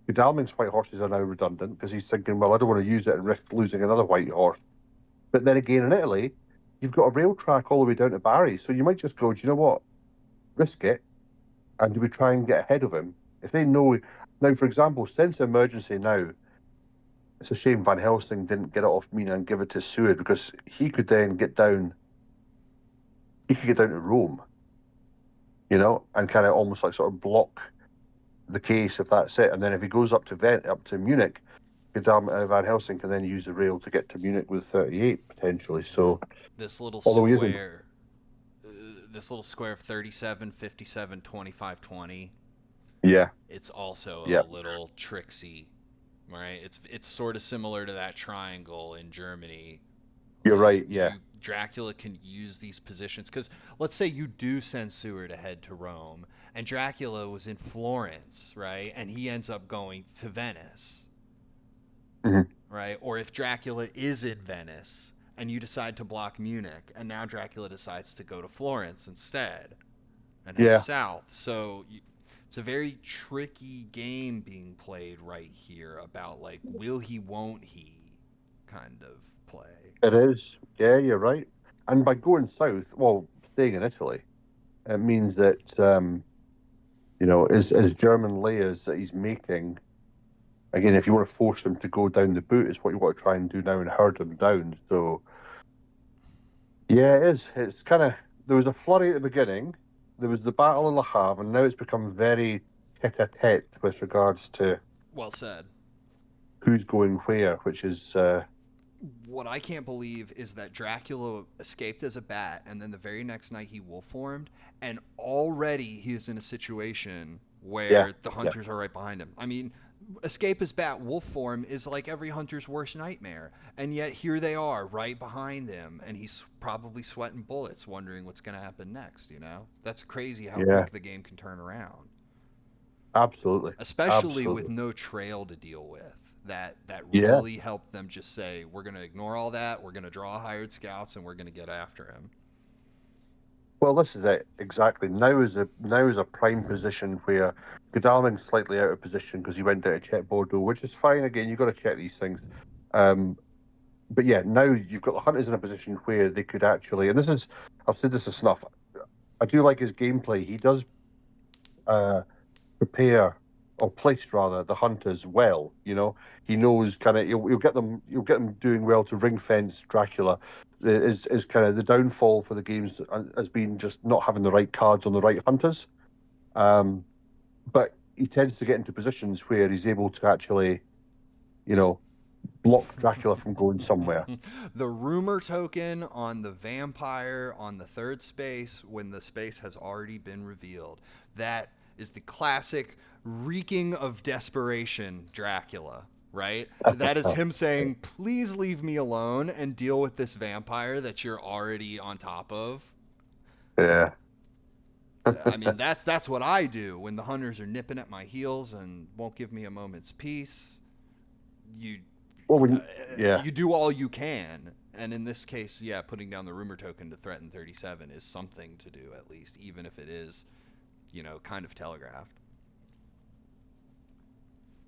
Godalming's white horses are now redundant because he's thinking, well, I don't want to use it and risk losing another white horse. But then again, in Italy, you've got a rail track all the way down to Bari, so you might just go, do you know what? Risk it, and do we try and get ahead of him? If they know now, for example, sense of emergency now. It's a shame Van Helsing didn't get it off Mina and give it to Seward because he could then get down. He could get down to Rome, and kind of almost like sort of block the case if that's it. And then if he goes up to Munich, Van Helsing can then use the rail to get to Munich with 38 potentially. So This little although he isn't, square, this little square of 37, 57, 25, 20. yeah, It's also a yeah, little tricksy, right? It's sort of similar to that triangle in Germany. you're Like right, yeah, Dracula can use these positions. Because let's say you do send Seward ahead to Rome, and Dracula was in Florence, right? And he ends up going to Venice, right? Or if Dracula is in Venice and you decide to block Munich, and now Dracula decides to go to Florence instead and head south. So it's a very tricky game being played right here about, like, will he, won't he kind of play. It is. Yeah, you're right. And by going south, well, staying in Italy, it means that, his German layers that he's making, again, if you want to force him to go down the boot, it's what you want to try and do now and herd him down. So, yeah, it is. It's kind of, there was a flurry at the beginning, there was the battle in Le Havre, and now it's become very tete-a-tete with regards to Well said. who's going where, which is... What I can't believe is that Dracula escaped as a bat, and then the very next night he wolf formed, and already he is in a situation where the hunters are right behind him. I mean, escape as bat wolf form is like every hunter's worst nightmare, and yet here they are right behind him, and he's probably sweating bullets, wondering what's going to happen next. That's crazy how quick the game can turn around. Absolutely. Especially with no trail to deal with. That really helped them just say, we're going to ignore all that, we're going to draw hired scouts, and we're going to get after him. Well, this is it, exactly. Now is a prime position where Godalming's slightly out of position because he went out to check Bordeaux, which is fine. Again, you've got to check these things. But yeah, now you've got the hunters in a position where they could actually, and I've said this to Snuff, I do like his gameplay. He does prepare, or place rather, the hunters well. He knows kind of you'll get them doing well to ring fence Dracula. Is kind of the downfall for the games has been just not having the right cards on the right hunters. But he tends to get into positions where he's able to actually, block Dracula from going somewhere. The rumor token on the vampire on the third space when the space has already been revealed. That is the classic reeking of desperation Dracula, right? That is him saying, please leave me alone and deal with this vampire that you're already on top of. Yeah. I mean, that's what I do when the hunters are nipping at my heels and won't give me a moment's peace. You do all you can, and in this case, putting down the rumor token to threaten 37 is something to do, at least, even if it is, kind of telegraphed.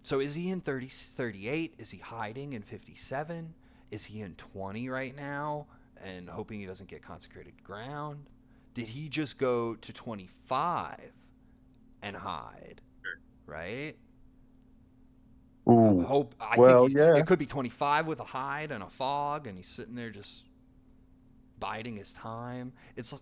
So is he in 38? Is he hiding in 57? Is he in 20 right now and hoping he doesn't get consecrated ground? Did he just go to 25 and hide, right? Ooh. It could be 25 with a hide and a fog, and he's sitting there just biding his time. It's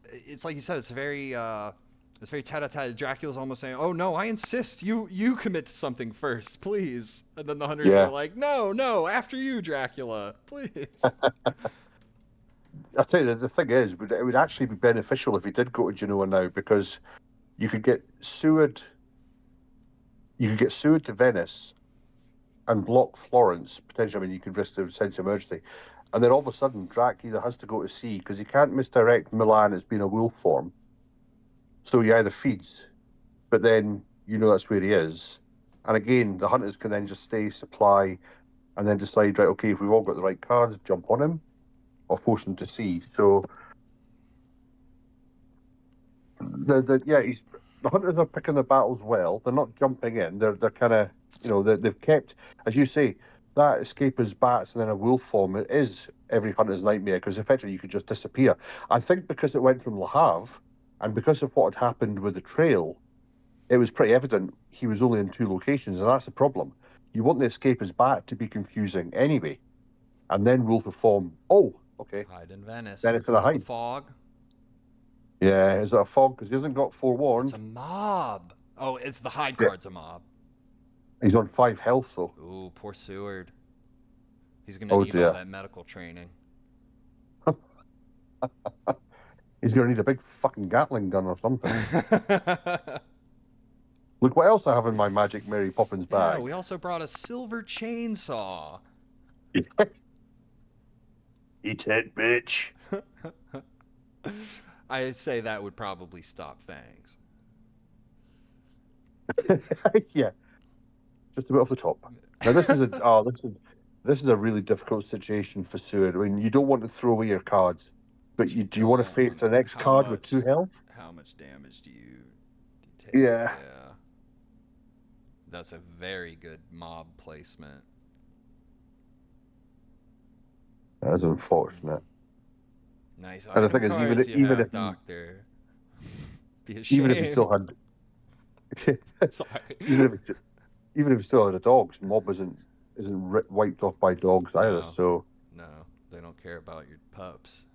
like you said. It's very tete-a-tete. Dracula's almost saying, "Oh no, I insist. You commit to something first, please." And then the hunters are like, "No, after you, Dracula, please." I'll tell you, the thing is, it would actually be beneficial if he did go to Genoa now, because you could get Seward to Venice and block Florence, potentially. I mean, you could risk the sense of emergency. And then all of a sudden, Drac either has to go to sea, because he can't misdirect Milan as being a wolf form. So he either feeds, but then that's where he is. And again, the hunters can then just stay, supply, and then decide, right, okay, if we've all got the right cards, jump on him, or force him to sea. So, the hunters are picking the battles well. They're not jumping in. They're kind of, they've kept, as you say, that escape as bats and then a wolf form. It is every hunter's nightmare, because effectively you could just disappear. I think because it went from Le Havre, and because of what had happened with the trail, it was pretty evident he was only in two locations, and that's the problem. You want the escape as bat to be confusing anyway, and then wolf form. Oh, okay. Hide in Venice. Then it's in a hide. The fog. Yeah, is it a fog? Because he hasn't got forewarned. It's a mob. Oh, it's the hide card's a mob. He's on 5 health, though. Ooh, poor Seward. He's going to need all that medical training. He's going to need a big fucking Gatling gun or something. Look what else I have in my Magic Mary Poppins bag. Yeah, we also brought a silver chainsaw. Eat it, bitch. I say that would probably stop Fangs. Yeah, just a bit off the top. Now this is a really difficult situation for Seward. I mean, you don't want to throw away your cards, but You do you want to face don't. the next card with 2 health? How much damage do you take? Yeah, Yeah. That's a very good mob placement. that's unfortunate. Nice And the item thing is, even cards you even if have, Doctor. Be a even if he shame. still had Sorry. even if it's even if he still had a dogs, mob isn't wiped off by dogs either. No, So no, they don't care about your pups.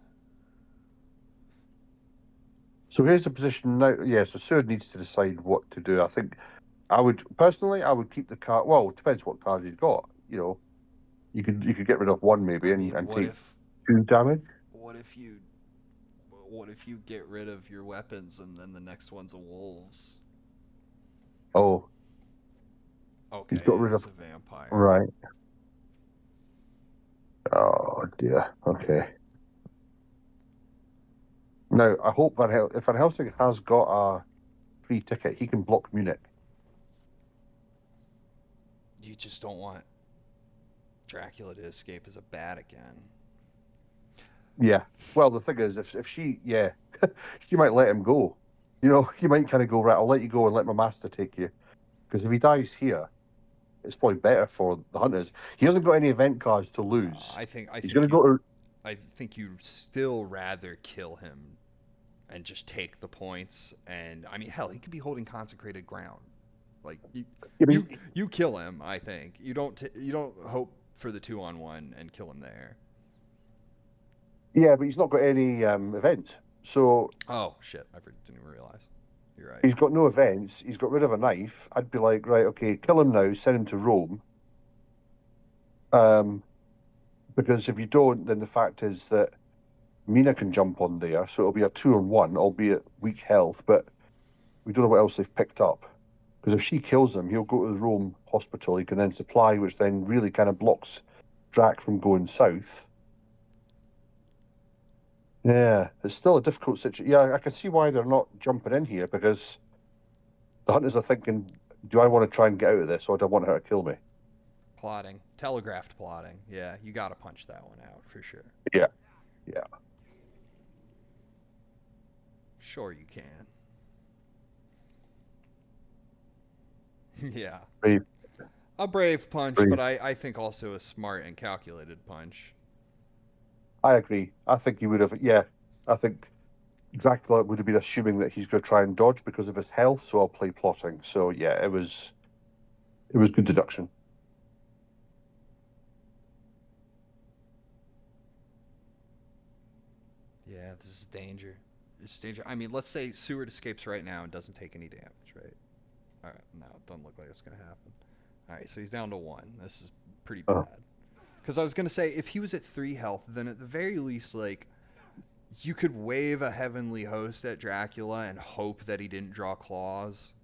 here's the position now. Yeah, so Seward needs to decide what to do. I think I would keep the card. Well, it depends what card he's got. You could get rid of one maybe I and, mean, and take 2 damage. what if you, what if you get rid of your weapons and then the next one's a wolves? Oh, he's Okay, got rid it's of a vampire. right. Oh dear. Okay. Now I hope if Van Helsing has got a free ticket, he can block Munich. You just don't want Dracula to escape as a bat again. Yeah. Well, the thing is, if she, yeah, she might let him go. He might kind of go, right, I'll let you go and let my master take you. Because if he dies here, it's probably better for the hunters. He hasn't got any event cards to No, lose. I think I He's going think to go you to. I think you'd still rather kill him and just take the points. And I mean, hell, he could be holding consecrated ground. Like Yeah, you you kill him. I think you don't hope for the 2-on-1 and kill him there. but he's not got any events. So Oh shit, didn't even realize. You're right. he's got no events. He's got rid of a knife. I'd be like, right, okay, kill him now, send him to Rome. Um, because if you don't, then the fact is that Mina can jump on there, so it'll be a 2-on-1, albeit weak health, but we don't know what else they've picked up. Because if she kills him, he'll go to the Rome hospital. He can then supply, which then really kind of blocks Drac from going south. Yeah, it's still a difficult situation. Yeah, I can see why they're not jumping in here because the hunters are thinking, do I want to try and get out of this or do I want her to kill me? Plotting, telegraphed plotting. Yeah, you got to punch that one out for sure. Yeah, yeah. Sure you can. Yeah. Brave, A brave punch, but brave. I think also a smart and calculated punch. I agree. I think he would have, yeah. I think Dracula would have been assuming that he's going to try and dodge because of his health, so I'll play plotting. So yeah, it was good deduction. Yeah, this is danger. It's danger. I mean, let's say Seward escapes right now and doesn't take any damage, right? All right, no, it doesn't look like it's gonna happen. All right, so he's down to 1. This is pretty Uh, bad. Because I was gonna say if he was at 3 health, then at the very least, like you could wave a heavenly host at Dracula and hope that he didn't draw claws,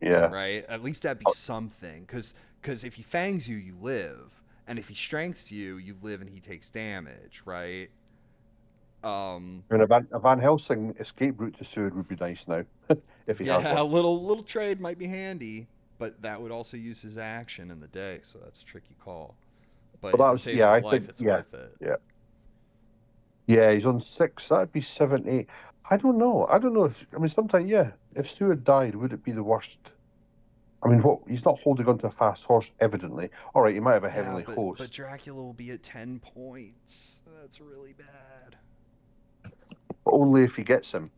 yeah. right? At least that'd be something. Because if he fangs you, you live, and if he strengths you, you live and he takes damage, right? And a Van Helsing escape route to Seward would be nice now, if he has Yeah, a one. little trade might be handy, but that would also use his action in the day, so that's a tricky call. But But if that it was, saves yeah, his I life, think, it's yeah, worth it. yeah. Yeah, he's on 6. That'd be 7, 8. I don't know. I don't know if, I mean, sometimes, yeah, if Stewart died, would it be the worst? I mean, what? He's not holding onto a fast horse, evidently. All right, he might have a Yeah, heavenly but host, Dracula will be at 10 points. That's really bad. but only if he gets him.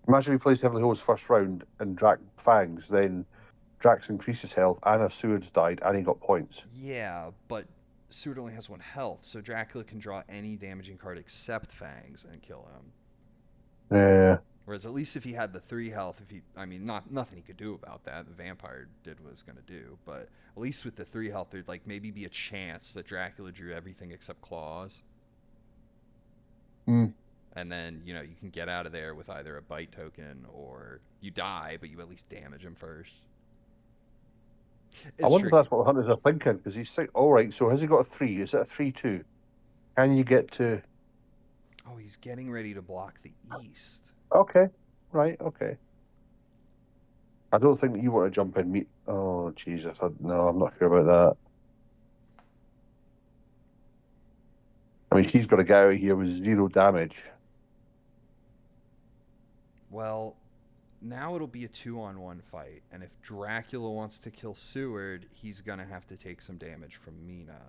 Imagine if he plays heavenly host first round and Drac fangs, then Drax increases health, and if Seward's died, and he got points. Yeah, but Seward only has 1 health, so Dracula can draw any damaging card except Fangs and kill him. Yeah. Whereas at least if he had the 3 health, I mean, nothing he could do about that. The vampire did what it was gonna do, but at least with the 3 health, there'd like maybe be a chance that Dracula drew everything except claws, Mm. and then you can get out of there with either a bite token or you die, but you at least damage him first. I It's wonder if tricky. that's what the hunters are thinking, because he's saying, all right, so has he got a 3? Is it a 3-2? Can you get to... Oh, he's getting ready to block the east. Okay. Right, okay. I don't think you want to jump in me. Oh, Jesus. No, I'm not sure about that. I mean, she's got to get out of here with 0 damage. Well, now it'll be a 2-on-1 fight, and if Dracula wants to kill Seward, he's gonna have to take some damage from Mina.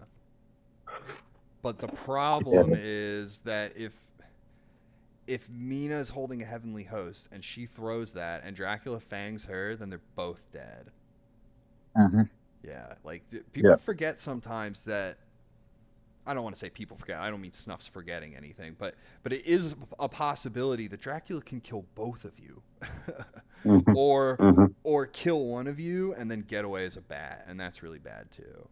But the problem is that if Mina's holding a heavenly host and she throws that and Dracula fangs her, then they're both dead. Mm-hmm. Yeah, like people forget sometimes that. I don't want to say people forget. I don't mean Snuff's forgetting anything, but it is a possibility that Dracula can kill both of you, Mm-hmm. or kill one of you and then get away as a bat, and that's really bad too.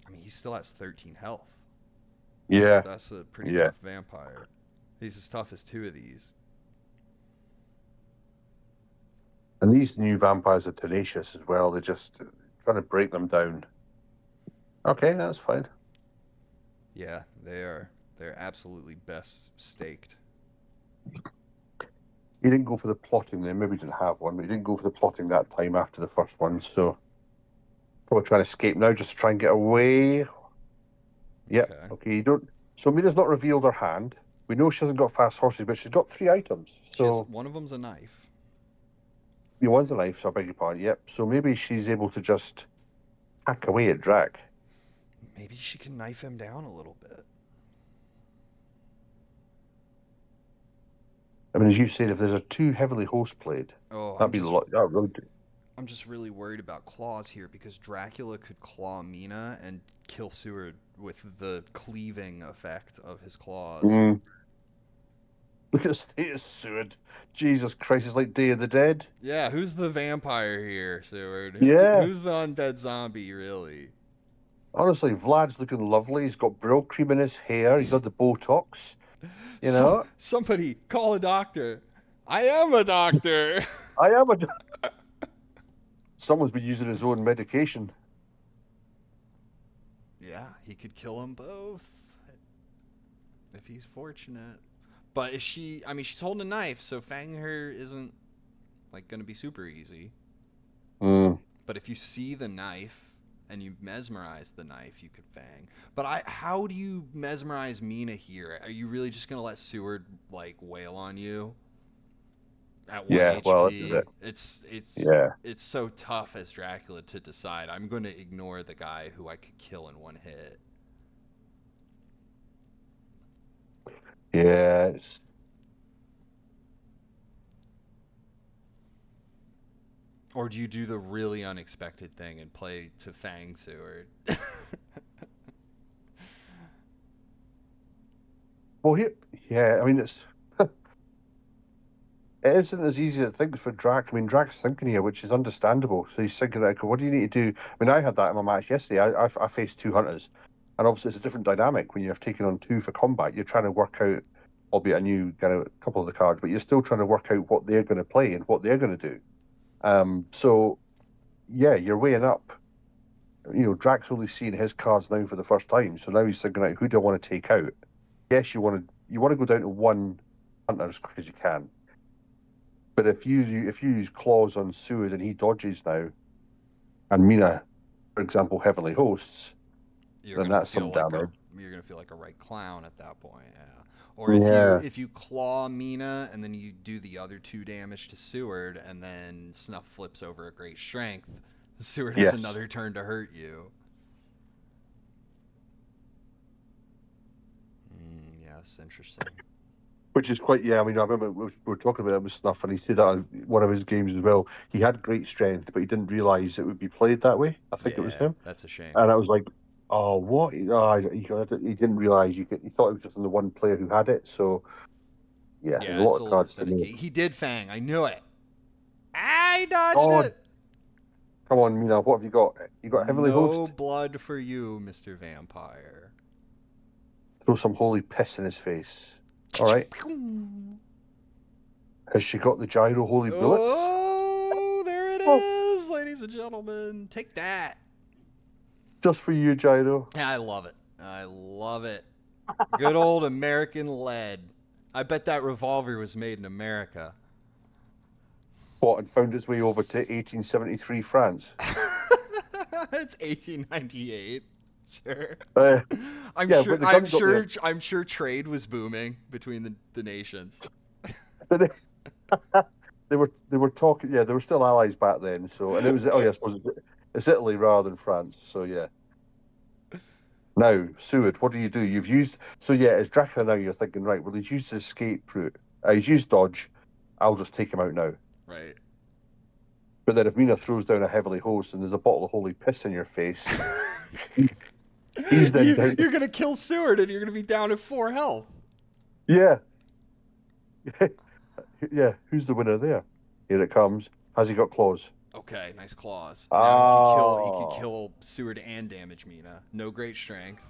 I mean, he still has 13 health. Yeah. That's a pretty tough vampire. He's as tough as 2 of these. And these new vampires are tenacious as well. They're just trying to break them down. Okay, that's fine. Yeah, they are. They're absolutely best staked. He didn't go for the plotting then. Maybe he didn't have one, but he didn't go for the plotting that time after the first one. So probably trying to escape now just to try and get away. Yep. Okay. You don't. So Mina's not revealed her hand. We know she hasn't got fast horses, but she's got 3 items. So one of them's a knife. Yeah, one's a knife, so I beg your pardon. Yep. So maybe she's able to just hack away at Drac. Maybe she can knife him down a little bit. I mean, as you said, if there's a 2 heavily host played, that'd be a lot. That would do. I'm just really worried about claws here because Dracula could claw Mina and kill Seward with the cleaving effect of his claws. Look at the state of Seward. Jesus Christ, it's like Day of the Dead. Yeah, who's the vampire here, Seward? Who's the undead zombie, really? Honestly, Vlad's looking lovely. He's got brill cream in his hair. He's had the Botox. You know? Somebody call a doctor. I am a doctor. I am a doctor. Someone's been using his own medication. Yeah, he could kill them both if he's fortunate. But is she? I mean, she's holding a knife, so fang her isn't like gonna be super easy. But if you see the knife and you mesmerize the knife, you could fang. But how do you mesmerize Mina here? Are you really just gonna let Seward like wail on you at 1 HP? Well, this is it. It's so tough as Dracula to decide. I'm going to ignore the guy who I could kill in 1 hit. Yeah. Or do you do the really unexpected thing and play to fang Seward? Well, I mean, it isn't as easy as it thinks for Drac. I mean, Drac's thinking here, which is understandable. So he's thinking, like, what do you need to do? I mean, I had that in my match yesterday. I faced 2 hunters. And obviously, it's a different dynamic when you're taking on 2 for combat. You're trying to work out, albeit I knew a couple of the cards, but you're still trying to work out what they're going to play and what they're going to do. So, yeah, you're weighing up. You know, Drac's only seeing his cards now for the first time. So now he's thinking, who do I want to take out? Yes, you want to go down to 1 hunter as quick as you can. But if you use claws on Seward and he dodges now, and Mina, for example, heavenly hosts, then that's some damage. You're gonna feel like a right clown at that point, yeah. Or if you claw Mina and then you do the other 2 damage to Seward, and then Snuff flips over a great strength, Seward has another turn to hurt you. Yes, interesting. Which is quite, I mean, I remember we were talking about it with Snuff, and he said that on one of his games as well. He had great strength, but he didn't realise it would be played that way. I think it was him. That's a shame. And I was like, oh, what? He didn't realise he thought it was just on the 1 player who had it. So, there's a lot of cards to make. He did fang. I knew it. I dodged it. Come on, Mina, what have you got? You got heavenly host? No blood for you, Mr. Vampire. Throw some holy piss in his face. All right. Has she got the gyro holy bullets? Oh, there it is, ladies and gentlemen. Take that. Just for you, Gyro. Yeah, I love it. I love it. Good old American lead. I bet that revolver was made in America. What, and found its way over to 1873 France? It's 1898. Sure. Uh, I'm yeah, sure. but the I'm gun got sure. there. I'm sure trade was booming between the nations. They were talking. Yeah, they were still allies back then. So, and it was. Oh, yeah, I suppose it's Italy rather than France. So, yeah. Now, Seward, what do? You've used. So, yeah, as Dracula now, you're thinking, right, well, he's used his escape route. He's used dodge. I'll just take him out now. Right. But then if Mina throws down a heavily host and there's a bottle of holy piss in your face, he's then down. You're gonna kill Seward and you're gonna be down at 4 health. Yeah. Yeah. Who's the winner there? Here it comes. Has he got claws? Okay, nice claws. Now he could Oh. kill Seward and damage Mina. No great strength.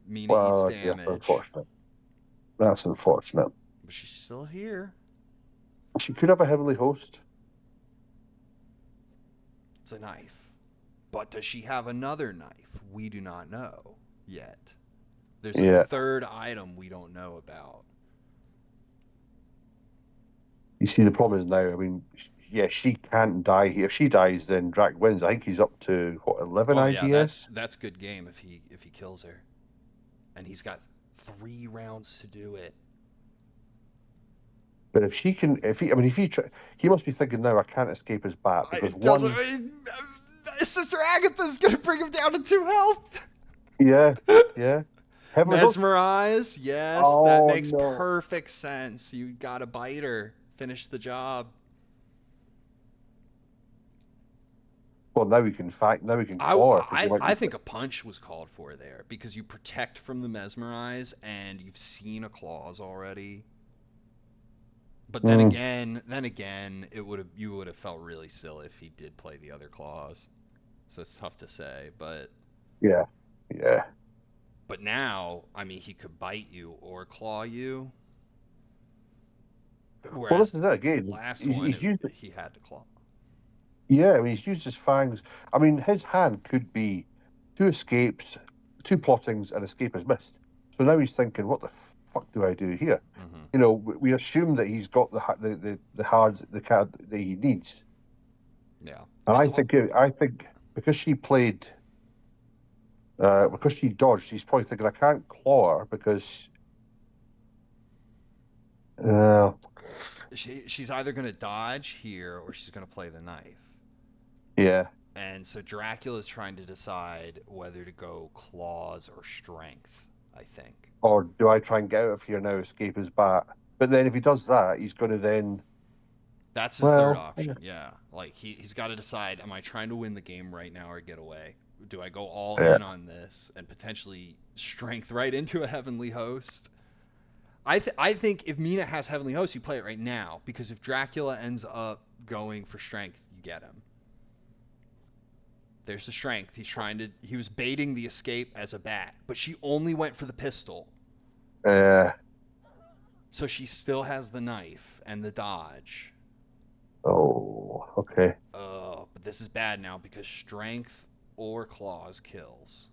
Mina eats Well, yeah, that's damage. unfortunate. That's unfortunate. But she's still here. She could have a heavenly host. It's a knife. But does she have another knife? We do not know yet. There's a third item we don't know about. You see, the problem is now, I mean, yeah, she can't die. If she dies, then Drac wins. I think he's up to, what, 11 IDS? Yeah, that's good game if he kills her. And he's got 3 rounds to do it. But if he, he must be thinking now, I can't escape his bat because Sister Agatha's gonna bring him down to 2 health. Yeah. Mesmerize, yes, that makes perfect sense. You gotta bite her, finish the job. Well, now we can fight. Now we can claw. I think a punch was called for there because you protect from the mesmerize, and you've seen a claws already. But then again, you would have felt really silly if he did play the other claws. So it's tough to say, but yeah. But now, I mean, he could bite you or claw you. Whereas well, this is it again. Last one, he had to claw. Yeah, I mean, he's used his fangs. I mean, his hand could be 2 escapes, 2 plottings, and escape is missed. So now he's thinking, what the fuck do I do here? Mm-hmm. You know, we assume that he's got the card that he needs. Yeah, and I think because she played, because she dodged, he's probably thinking I can't claw her because. She's either going to dodge here or she's going to play the knife. Yeah. And so Dracula's trying to decide whether to go claws or strength, I think. Or do I try and get out of here now, escape his bat? But then if he does that, he's going to then... That's his third option, yeah. Like, he's got to decide, am I trying to win the game right now or get away? Do I go all in on this and potentially strength right into a heavenly host? I think if Mina has heavenly host, you play it right now, because if Dracula ends up going for strength, you get him. There's the strength. He was baiting the escape as a bat, but she only went for the pistol. So she still has the knife and the dodge. Oh, okay. Oh, but this is bad now because strength or claws kills.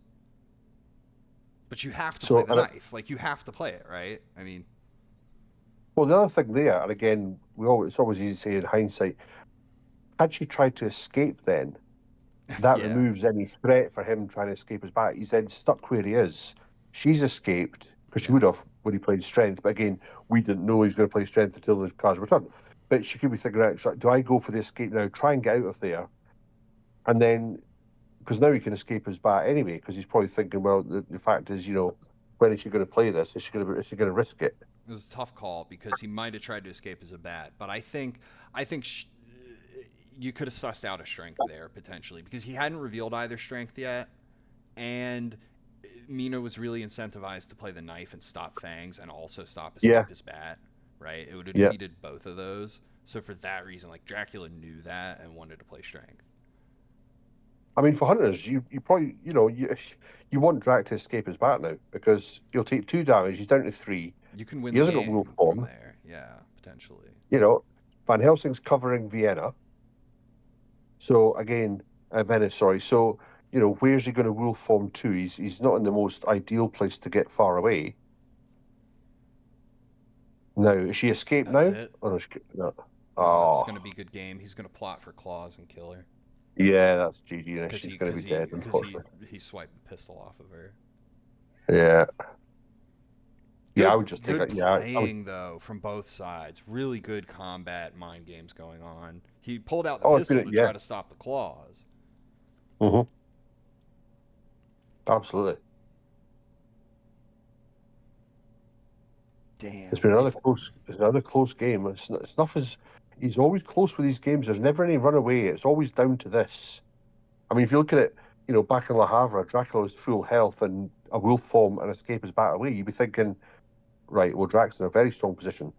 But you have to play the knife. Like, you have to play it, right? I mean... Well, the other thing there, and again, it's always easy to say in hindsight, had she tried to escape then, that removes any threat for him trying to escape his bat. He's then stuck where he is. She's escaped, because she would have when he played strength. But again, we didn't know he was going to play strength until the cards were turned. But she could be thinking out, do I go for the escape now, try and get out of there, and then, because now he can escape his bat anyway, because he's probably thinking, well, the fact is, you know, when is she going to play this? Is she going to risk it? It was a tough call because he might have tried to escape as a bat, but I think you could have sussed out a strength there potentially because he hadn't revealed either strength yet, and Mina was really incentivized to play the knife and stop fangs and also stop escape his bat, right? It would have defeated both of those. So for that reason, like, Dracula knew that and wanted to play strength. I mean, for hunters, you probably, you know, you want Drac to escape his bat now because he'll take 2 damage. He's down to 3. You can win he the hasn't game got wolf form from there. Yeah, potentially. You know, Van Helsing's covering Vienna. So again, Venice, sorry. So where's he going to wolf form to? He's not in the most ideal place to get far away. Now, is she escaped That's now? it. Or is she, no. No, it's Oh, gonna be a good game. He's gonna plot for claws and kill her. yeah, that's GG. And Cause she's he, going to cause be he, dead, cause he, unfortunately. he swiped the pistol off of her. Yeah. Yeah, I would just take Good it. Yeah, I would. playing though from both sides. Really good combat mind games going on. He pulled out the Oh, it's pistol been, to yeah. try to stop the claws. Mm-hmm. Absolutely. Damn. It's been another close game. Snuff is, he's always close with these games. There's never any runaway. It's always down to this. I mean, if you look at it, back in Le Havre, Dracula was full health and a wolf form and escape is bat away. You'd be thinking, right, well, Drac's in a very strong position.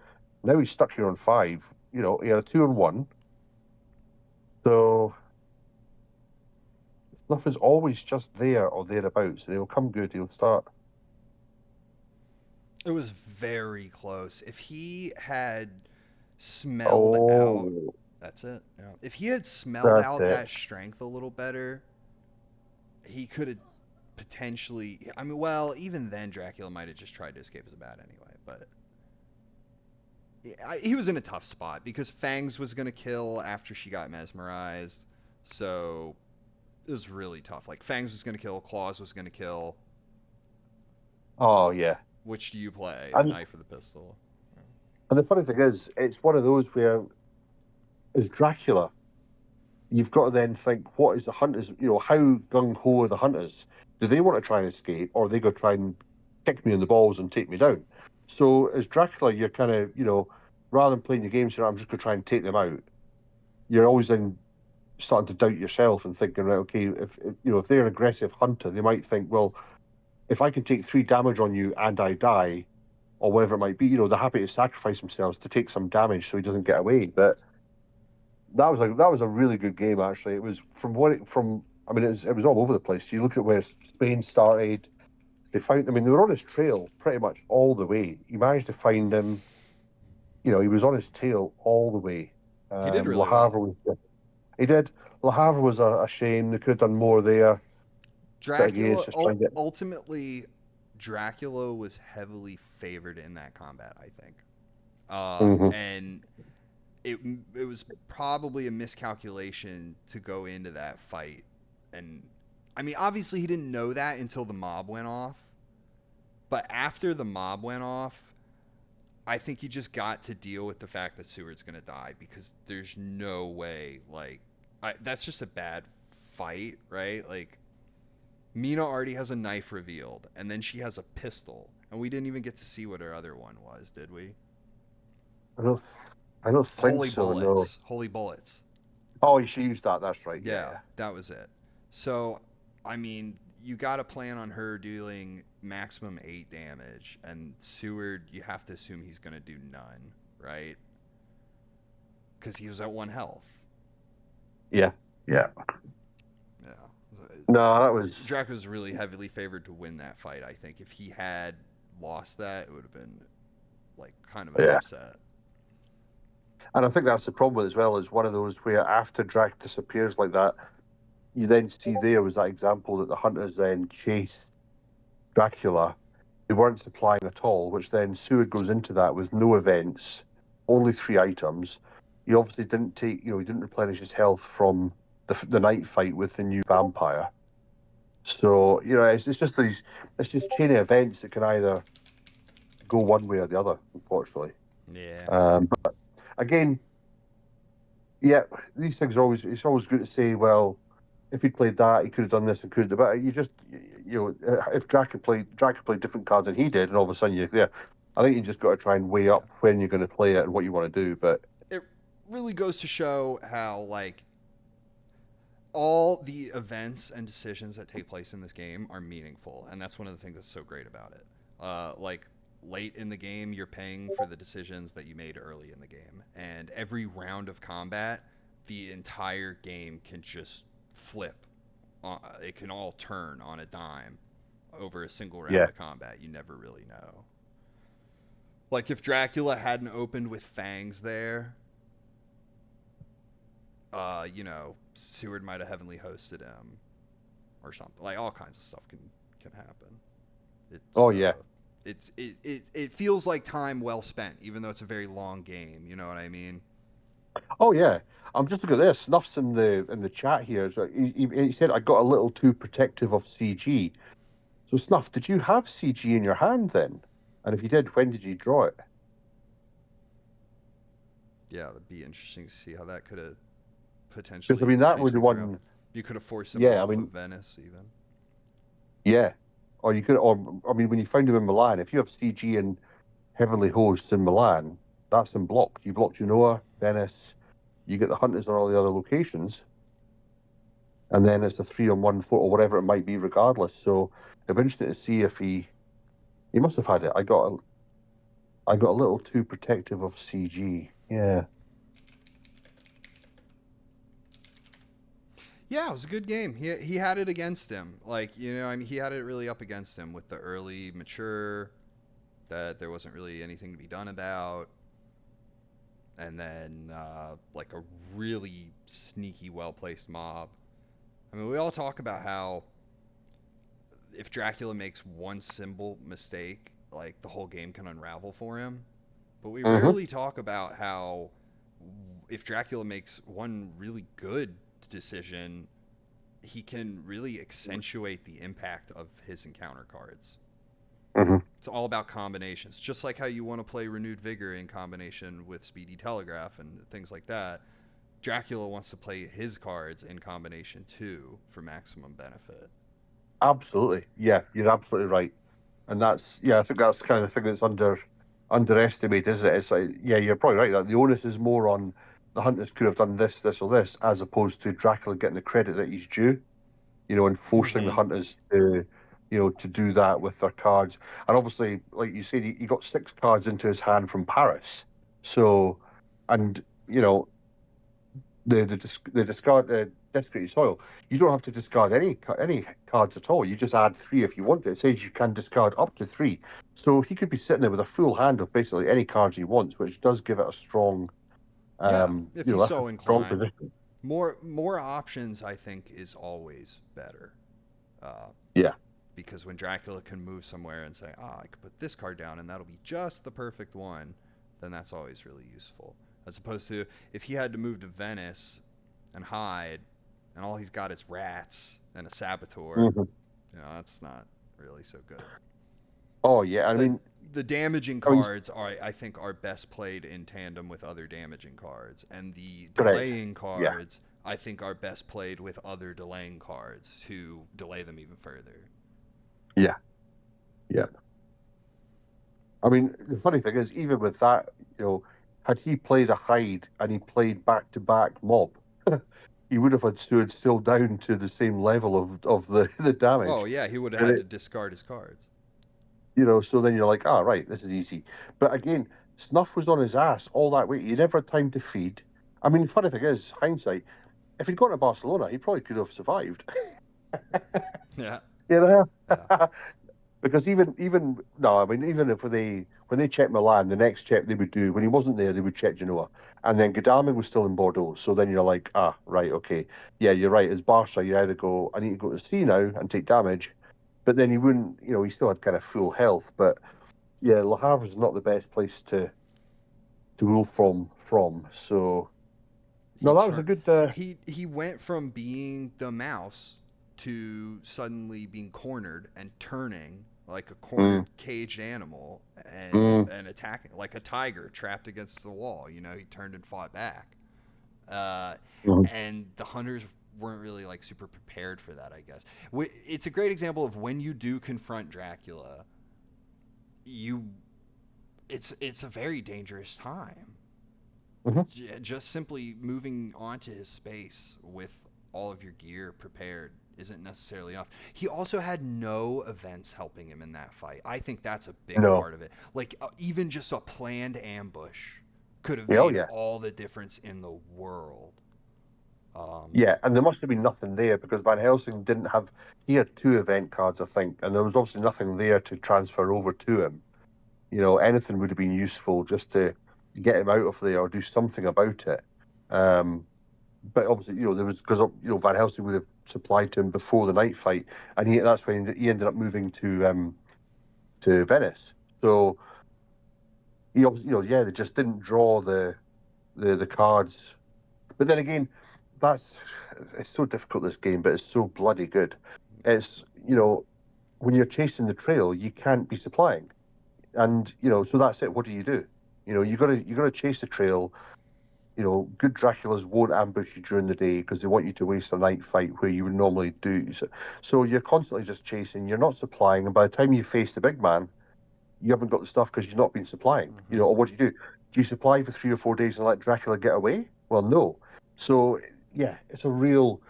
Now he's stuck here on 5. He had a 2-on-1. So Snuff is always just there or thereabouts. And he'll come good. He'll start. It was very close. If he had smelled out, Oh, that's it. Yeah. If he had smelled that's out it. that strength a little better, he could have potentially. I mean, well, even then, Dracula might have just tried to escape as a bat anyway. But he was in a tough spot because Fangs was gonna kill after she got mesmerized, so it was really tough. Like Fangs was gonna kill, Claws was gonna kill. Oh, yeah. Which do you play, the And knife or the pistol? and the funny thing is, it's one of those where, as Dracula, you've got to then think, what is the hunters, how gung-ho are the hunters? Do they want to try and escape, or are they going to try and kick me in the balls and take me down? So as Dracula, you're kind of, rather than playing your game, saying, I'm just going to try and take them out, you're always then starting to doubt yourself and thinking, right, okay, if they're an aggressive hunter, they might think, well, if I can take 3 damage on you and I die, or whatever it might be, they're happy to sacrifice themselves to take some damage so he doesn't get away. But that was a really good game actually. It was I mean it was all over the place. You look at where Spain started. They were on his trail pretty much all the way. He managed to find him. He was on his tail all the way. He did Le really Havre well. was he did. Le Havre was a shame. They could have done more there. But again, it's Dracula just trying to get. ultimately Dracula was heavily favored in that combat, I think. Mhm. And it was probably a miscalculation to go into that fight. And I mean, obviously he didn't know that until the mob went off. But after the mob went off, I think he just got to deal with the fact that Seward's gonna die because there's no way that's just a bad fight, right? Like Mina already has a knife revealed, and then she has a pistol, and we didn't even get to see what her other one was, did we? I don't. I don't think Holy so. No. bullets. Holy bullets. Oh, she used that. That's right. Yeah, Yeah, yeah. that was it. So, I mean, you got to plan on her dealing maximum 8 damage, and Seward, you have to assume he's going to do none, right? Because he was at 1 health. Yeah. Yeah. Yeah. No, that was. Drac was really heavily favored to win that fight, I think. If he had lost that, it would have been, like, kind of an Yeah. upset. And I think that's the problem as well, is one of those where after Drac disappears like that, you then see there was that example that the hunters then chased Dracula. They weren't supplying at all, which then Seward goes into that with no events, only 3 items. He obviously didn't take, he didn't replenish his health from the night fight with the new vampire. So, it's just chain of events that can either go one way or the other, unfortunately. Yeah. But again, yeah, these things it's always good to say, well, if he'd played that, he could have done this and could have, but if Drac had played different cards than he did, and all of a sudden I think you just got to try and weigh Yeah. up when you're going to play it and what you want to do. But It really goes to show how, like, all the events and decisions that take place in this game are meaningful, and that's one of the things that's so great about it. Like, late in the game, you're paying for the decisions that you made early in the game, and every round of combat, the entire game can just flip. It can all turn on a dime over a single round yeah, of combat. You never really know. Like, if Dracula hadn't opened with Fangs there, Seward might have heavenly hosted him. or something. Like all kinds of stuff can happen. Oh yeah. It feels like time well spent, even though it's a very long game. You know what I mean? Oh yeah. I'm just looking at this. Snuff's in the chat here. So he said I got a little too protective of CG. So Snuff, did you have CG in your hand then? And if you did, when did you draw it? Yeah, it'd be interesting to see how that could have Because I potentially mean that changed would the things around. one. You could have forced him Yeah, I off of mean, Venice even. yeah. Or you could, or I mean, when you found him in Milan, if you have CG in Heavenly Hosts in Milan, that's in block. You block Genoa, Venice. You get the Hunters on all the other locations, and then it's the 3-on-1 foot or whatever it might be, regardless. So it'd be interesting to see if he must have had it. I got a little too protective of CG. Yeah. Yeah, it was a good game. He had it against him. Like, you know, I mean, he had it really up against him with the early mature that there wasn't really anything to be done about, and then like a really sneaky, well-placed mob. I mean, we all talk about how if Dracula makes one simple mistake, like the whole game can unravel for him. But we Mm-hmm. rarely talk about how if Dracula makes one really good decision, he can really accentuate the impact of his encounter cards. Mm-hmm. It's all about combinations. Just like how you want to play Renewed Vigor in combination with Speedy Telegraph and things like that, Dracula wants to play his cards in combination too for maximum benefit. Absolutely. Yeah, you're absolutely right. And that's, yeah, I think that's the kind of thing that's underestimated, isn't it? It's like, yeah, you're probably right. That the onus is more on the Hunters could have done this, this, or this, as opposed to Dracula getting the credit that he's due. And forcing the Mm-hmm. Hunters to do that with their cards. And obviously, like you said, he got 6 cards into his hand from Paris. So, and the discard the desecrated soil. You don't have to discard any cards at all. You just add 3 if you want to. It says you can discard up to 3. So he could be sitting there with a full hand of basically any cards he wants, which does give it a strong, Yeah, if he's that's a so strong inclined. position. More options, I think, is always better. Uh, Yeah. because when Dracula can move somewhere and say, I could put this card down and that'll be just the perfect one, then that's always really useful. As opposed to if he had to move to Venice and hide, and all he's got is rats and a saboteur, Mhm. that's not really so good. Oh yeah. I The mean, the damaging I mean, cards I think are best played in tandem with other damaging cards, and the correct. delaying Yeah. cards I think are best played with other delaying cards to delay them even further. Yeah. Yeah. I mean, the funny thing is, even with that, had he played a hide and he played back to back mob, he would have had stood still down to the same level of the Oh damage. yeah, he would have And had to it, discard his cards. so then you're like, right, this is easy. But again, Snuff was on his ass all that way. He never had time to feed. I mean, the funny thing is, hindsight, if he'd gone to Barcelona, he probably could have survived. Yeah, you know? yeah. Because even no, I mean even if when they checked Milan, the next check they would do when he wasn't there, they would check Genoa, and then Godalming was still in Bordeaux. So then you're like, right, okay, yeah, you're right. As Barca, you either go, I need to go to sea now and take damage, but then he wouldn't, he still had kind of full health. But yeah, Le Havre is not the best place to rule from. So He no, that was a turned. good. He went from being the mouse to suddenly being cornered and turning like a Mm, cornered caged animal mm, and attacking like a tiger trapped against the wall. He turned and fought back. Uh, mm. and the hunters weren't really like super prepared for that, I guess. It's a great example of when you do confront Dracula, you it's a very dangerous time. Mhm. Just simply moving onto his space with all of your gear prepared isn't necessarily enough. He also had no events helping him in that fight. I think that's a big No, part of it. Like even just a planned ambush could have yeah, oh made yeah. all the difference in the world. Um, Yeah, and there must have been nothing there because Van Helsing didn't have. He had 2 event cards, I think, and there was obviously nothing there to transfer over to him. Anything would have been useful just to get him out of there or do something about it. But obviously, there was because Van Helsing would have supplied to him before the night fight, and that's when he ended up moving to Venice. So he obviously, they just didn't draw the cards. But then again, it's so difficult, this game, but it's so bloody good. It's when you're chasing the trail, you can't be supplying, and so that's it. What do? You got to chase the trail. Good Draculas won't ambush you during the day because they want you to waste a night fight where you would normally do. So you're constantly just chasing. You're not supplying, and by the time you face the big man, you haven't got the stuff because you've not been supplying. Or what do? Do you supply for 3 or 4 days and let Dracula get away? Well, no. So yeah, it's a real.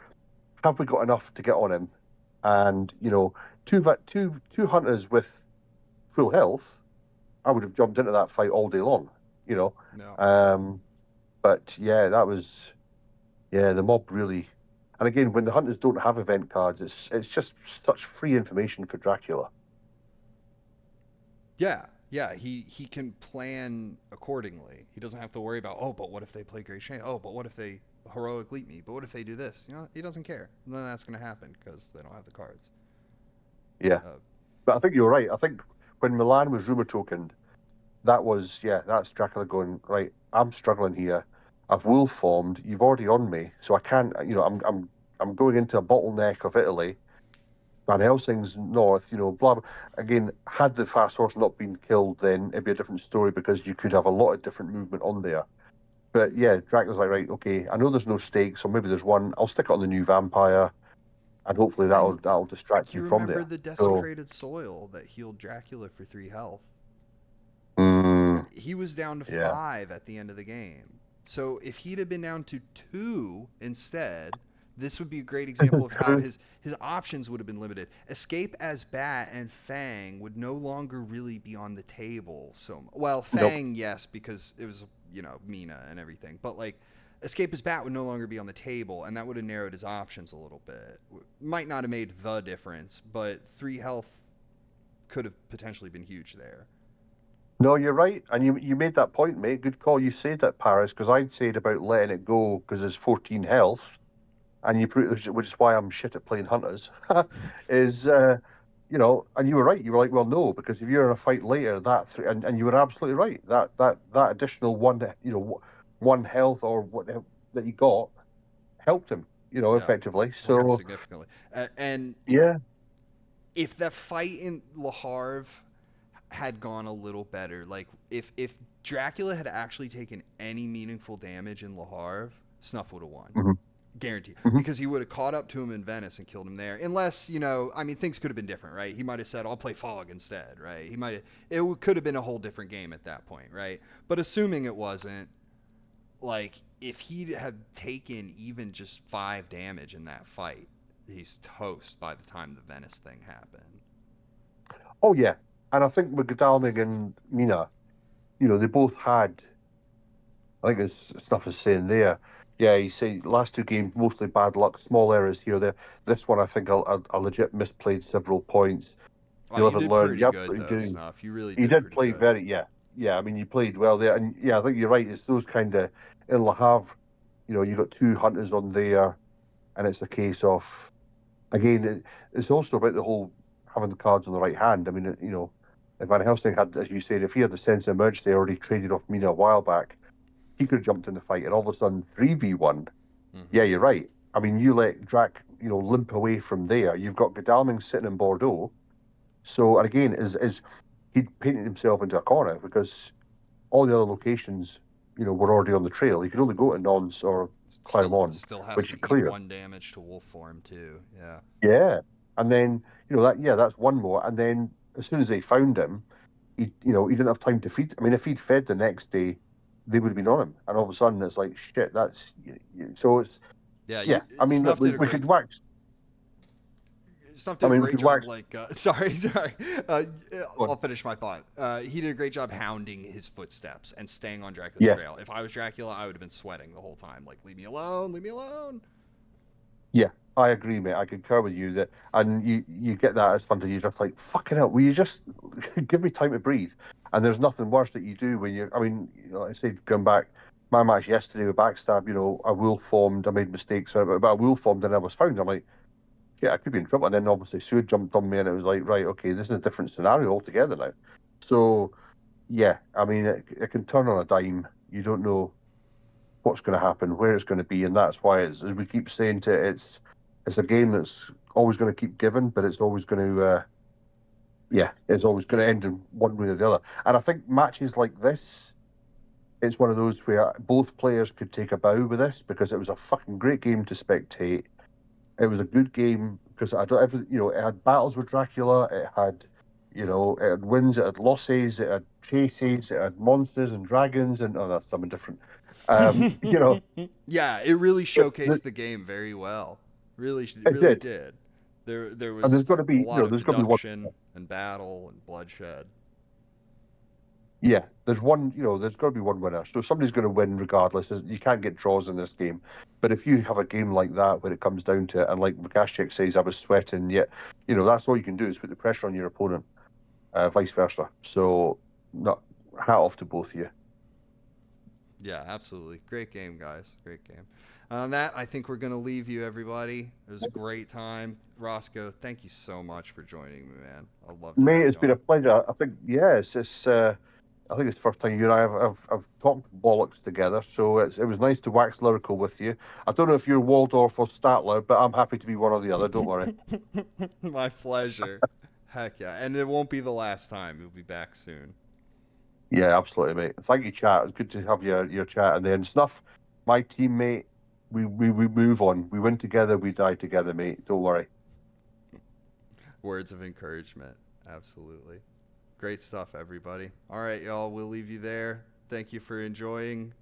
Have we got enough to get on him? And two hunters with full health, I would have jumped into that fight all day long. No. But yeah, the mob really. And again, when the hunters don't have event cards, it's just such free information for Dracula. Yeah, he can plan accordingly. He doesn't have to worry about, oh, but what if they play Great Shane? Oh, but what if they heroic leap me? But what if they do this? He doesn't care. And then that's going to happen because they don't have the cards. Yeah, but I think you're right. I think when Milan was rumor tokened, that's Dracula going, right, I'm struggling here. I've wolf formed. You've already on me, so I can't. I'm going into a bottleneck of Italy. Van Helsing's north. Blah, blah. Again, had the fast horse not been killed, then it'd be a different story because you could have a lot of different movement on there. But yeah, Dracula's like, right, okay, I know there's no stakes, so maybe there's one. I'll stick it on the new vampire, and hopefully that'll distract you from there. You remember the desecrated soil that healed Dracula for 3 health? He was down to 5 at the end of the game. So if he'd have been down to 2 instead, this would be a great example of how his options would have been limited. Escape as Bat and Fang would no longer really be on the table. Fang, yes, because it was, Mina and everything. But like, Escape as Bat would no longer be on the table, and that would have narrowed his options a little bit. Might not have made the difference, but 3 health could have potentially been huge there. No, you're right, and you made that point, mate. Good call. You said that, Paris, because I'd said about letting it go because there's 14 health, and which is why I'm shit at playing hunters. And you were right. You were like, well, no, because if you're in a fight later, and you were absolutely right. That additional one health or whatever that he got helped him, effectively. So significantly, and yeah, if that fight in Le Havre had gone a little better, like if Dracula had actually taken any meaningful damage in Le Havre, Snuff would have won. Mm-hmm. Guaranteed. Because he would have caught up to him in Venice and killed him there. Unless, things could have been different, right? He might have said, I'll play Fog instead, right? It could have been a whole different game at that point, right? But assuming it wasn't, like, if he'd have taken even just 5 damage in that fight, he's toast by the time the Venice thing happened. Oh, yeah. And I think with Godalming and Mina, they both had, I think as Snuff is saying there, yeah, he said last 2 games, mostly bad luck, small errors here, there. This one, I think, I legit misplayed several points. You did pretty good, though, Snuff. You really did. You did play very, yeah. I mean, you played well there, and yeah, I think you're right. It's those kind of in Le Havre, you got 2 hunters on there, and it's a case of, again, it's also about the whole having the cards on the right hand. I mean, if Van Helsing had, as you said, if he had the sense of emergency already traded off Mina a while back, he could have jumped in the fight, and all of a sudden 3v1. Mm-hmm. Yeah, you're right. I mean, you let Drac, limp away from there. You've got Godalming sitting in Bordeaux. So, and again, is he'd painted himself into a corner because all the other locations, were already on the trail. He could only go to Nonce or Clermont, still has which to is clear. 1 damage to wolf form too. Yeah. Yeah, and then that's one more. And then as soon as they found him, he didn't have time to feed. I mean, if he'd fed the next day, they would have been on him. And all of a sudden, it's like shit. That's so it's I mean, we could wax. Snuff did a great job. Sorry. I'll finish my thought. He did a great job hounding his footsteps and staying on Dracula's trail. If I was Dracula, I would have been sweating the whole time. Like, leave me alone, leave me alone. Yeah, I agree, mate. I concur with you that, and you get that as hunter. You're just like, fucking hell. Will you just give me time to breathe? And there's nothing worse that you do when I mean, I said going back. My match yesterday with Backstab, a wolf formed. I made mistakes, but a wolf formed and I was found. I'm like, I could be in trouble. And then obviously Sue jumped on me, and it was like, right, okay, this is a different scenario altogether now. So yeah, I mean, it can turn on a dime. You don't know what's going to happen, where it's going to be, and that's why it's, as we keep saying to it, it's a game that's always going to keep giving, but it's always going to it's always going to end in one way or the other. And I think matches like this, it's one of those where both players could take a bow with this because it was a fucking great game to spectate. It was a good game because I don't every it had battles with Dracula, it had it had wins, it had losses, it had chases, it had monsters and dragons, and oh, that's something different. Yeah, it really It, showcased the game very well. Really, it it really did, did. There and was there's got to be a lot of there's got to be one. deduction and battle and bloodshed. Yeah, there's got to be one winner. So somebody's going to win regardless. You can't get draws in this game. But if you have a game like that where it comes down to it, and like WcKaczek says, I was sweating, yet, that's all you can do is put the pressure on your opponent, vice versa. So, not hat off to both of you. Yeah, absolutely. Great game, guys. Great game. On that, I think we're going to leave you, everybody. It was a great time. Roscoe, thank you so much for joining me, man. I'd love to Mate, have it's you been a on. pleasure. I think, yeah, I think it's the first time you and I have talked bollocks together, so it was nice to wax lyrical with you. I don't know if you're Waldorf or Statler, but I'm happy to be one or the other. Don't worry. My pleasure. Heck yeah. And it won't be the last time. You'll be back soon. Yeah, absolutely, mate. Thank you, chat. It's good to have your chat. And then Snuff, my teammate, we move on. We win together, we die together, mate. Don't worry. Words of encouragement. Absolutely. Great stuff, everybody. All right, y'all. We'll leave you there. Thank you for enjoying.